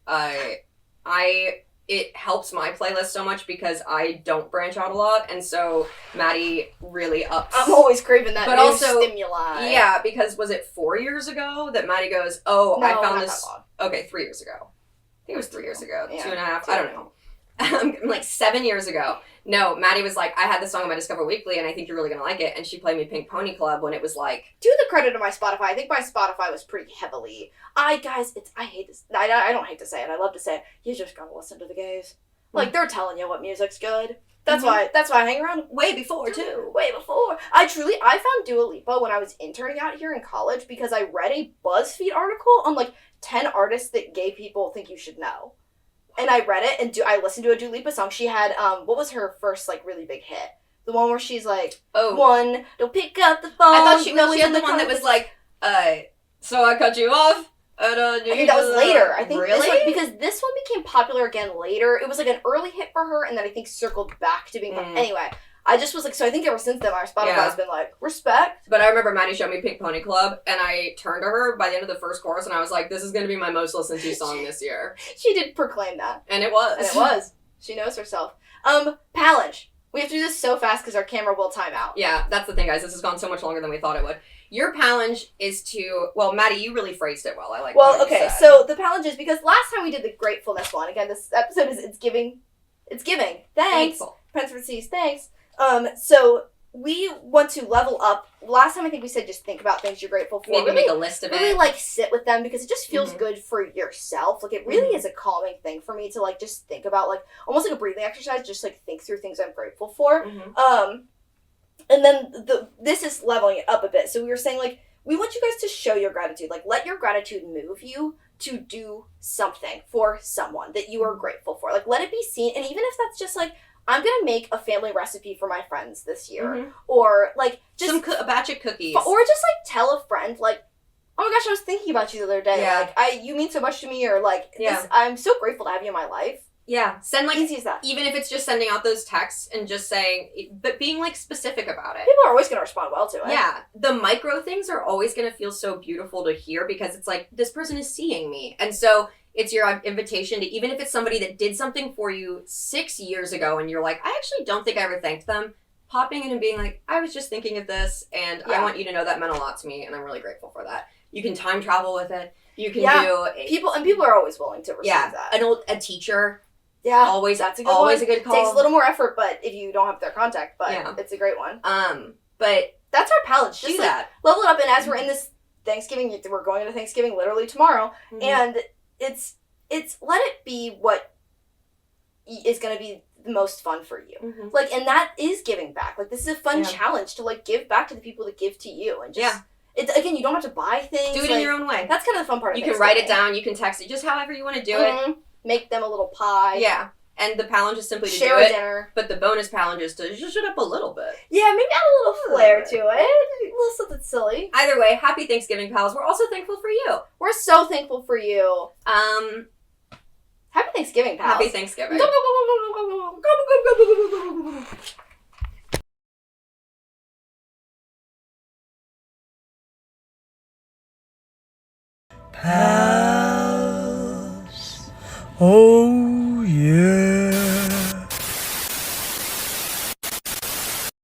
It helps my playlist so much because I don't branch out a lot, and so Maddie really ups. I'm always craving that but new also, stimuli. Yeah, because was it 4 years ago that Maddie goes, oh, No, I found not this. that long. Okay, 3 years ago. I think it was 3 years ago. Yeah. 2.5. I don't know. Like 7 years ago. No, Maddie was like, I had this song on my Discover Weekly and I think you're really going to like it. And she played me Pink Pony Club when it was like... To the credit of my Spotify, I think my Spotify was pretty heavily... I hate this. I don't hate to say it. I love to say it. You just gotta listen to the gays. Like, they're telling you what music's good. That's why I hang around. Way before, too. Way before. I found Dua Lipa when I was interning out here in college because I read a BuzzFeed article on, like, 10 artists that gay people think you should know. And I read it, and I listened to a Dua Lipa song. She had, what was her first, like, really big hit? The one where she's like, one, don't pick up the phone. I thought she had the one that was like, so I cut you off. I think that was later. I think really? because this one became popular again later. It was like an early hit for her, and then I think circled back to being... Anyway, I just was like, so I think ever since then, our Spotify's been like, respect. But I remember Maddie showed me Pink Pony Club, and I turned to her by the end of the first chorus, and I was like, this is going to be my most listened to song this year. She did proclaim that. And it was. And it was. She knows herself. Palage. We have to do this so fast because our camera will time out. Yeah, that's the thing, guys. This has gone so much longer than we thought it would. Your challenge is to, well, Maddie, you really phrased it well. I like Well, what okay, you said. so the challenge is, because last time we did the gratefulness one, again, this episode is It's Giving. Thanks. Thankful. Parentheses, thanks. So we want to level up. Last time I think we said just think about things you're grateful for. Maybe really, make a list of really, it. like, sit with them because it just feels good for yourself. Like, it really is a calming thing for me to, like, just think about, like, almost like a breathing exercise, just, like, think through things I'm grateful for. And then this is leveling it up a bit. So we were saying, like, we want you guys to show your gratitude. Like, let your gratitude move you to do something for someone that you are grateful for. Like, let it be seen. And even if that's just, like, I'm going to make a family recipe for my friends this year. Or, like, just... a batch of cookies. Or just, like, tell a friend, like, oh my gosh, I was thinking about you the other day. Yeah. Like, you mean so much to me. Or, like, I'm so grateful to have you in my life. Yeah. Send, like... Easy as that. Even if it's just sending out those texts and just saying... But being, like, specific about it. People are always going to respond well to it. Yeah. The micro things are always going to feel so beautiful to hear because it's like, this person is seeing me. And so... It's your invitation to, even if it's somebody that did something for you 6 years ago and you're like, I actually don't think I ever thanked them, popping in and being like, I was just thinking of this and I want you to know that meant a lot to me and I'm really grateful for that. You can time travel with it. You can do... People are always willing to receive that. A teacher. Yeah. Always, that's a good always one. a good call. Takes a little more effort, but if you don't have their contact, but it's a great one. But that's our palette. Just do that. Level it up, and as we're in this Thanksgiving, we're going into Thanksgiving literally tomorrow, and it's let it be what is going to be the most fun for you. Like, and that is giving back. Like, this is a fun challenge to, like, give back to the people that give to you. And just, it's, again, you don't have to buy things. Do it in your own way. That's kind of the fun part of You can write it down, you can text it, just however you want to do it. Make them a little pie. Yeah. And the challenge is simply to share do it. Dinner. But the bonus challenge is to just shut up a little bit. Yeah, maybe add a little flair to it. A little something silly. Either way, happy Thanksgiving, pals. We're also thankful for you. We're so thankful for you. Happy Thanksgiving, pals. Happy Thanksgiving. Pals. Oh.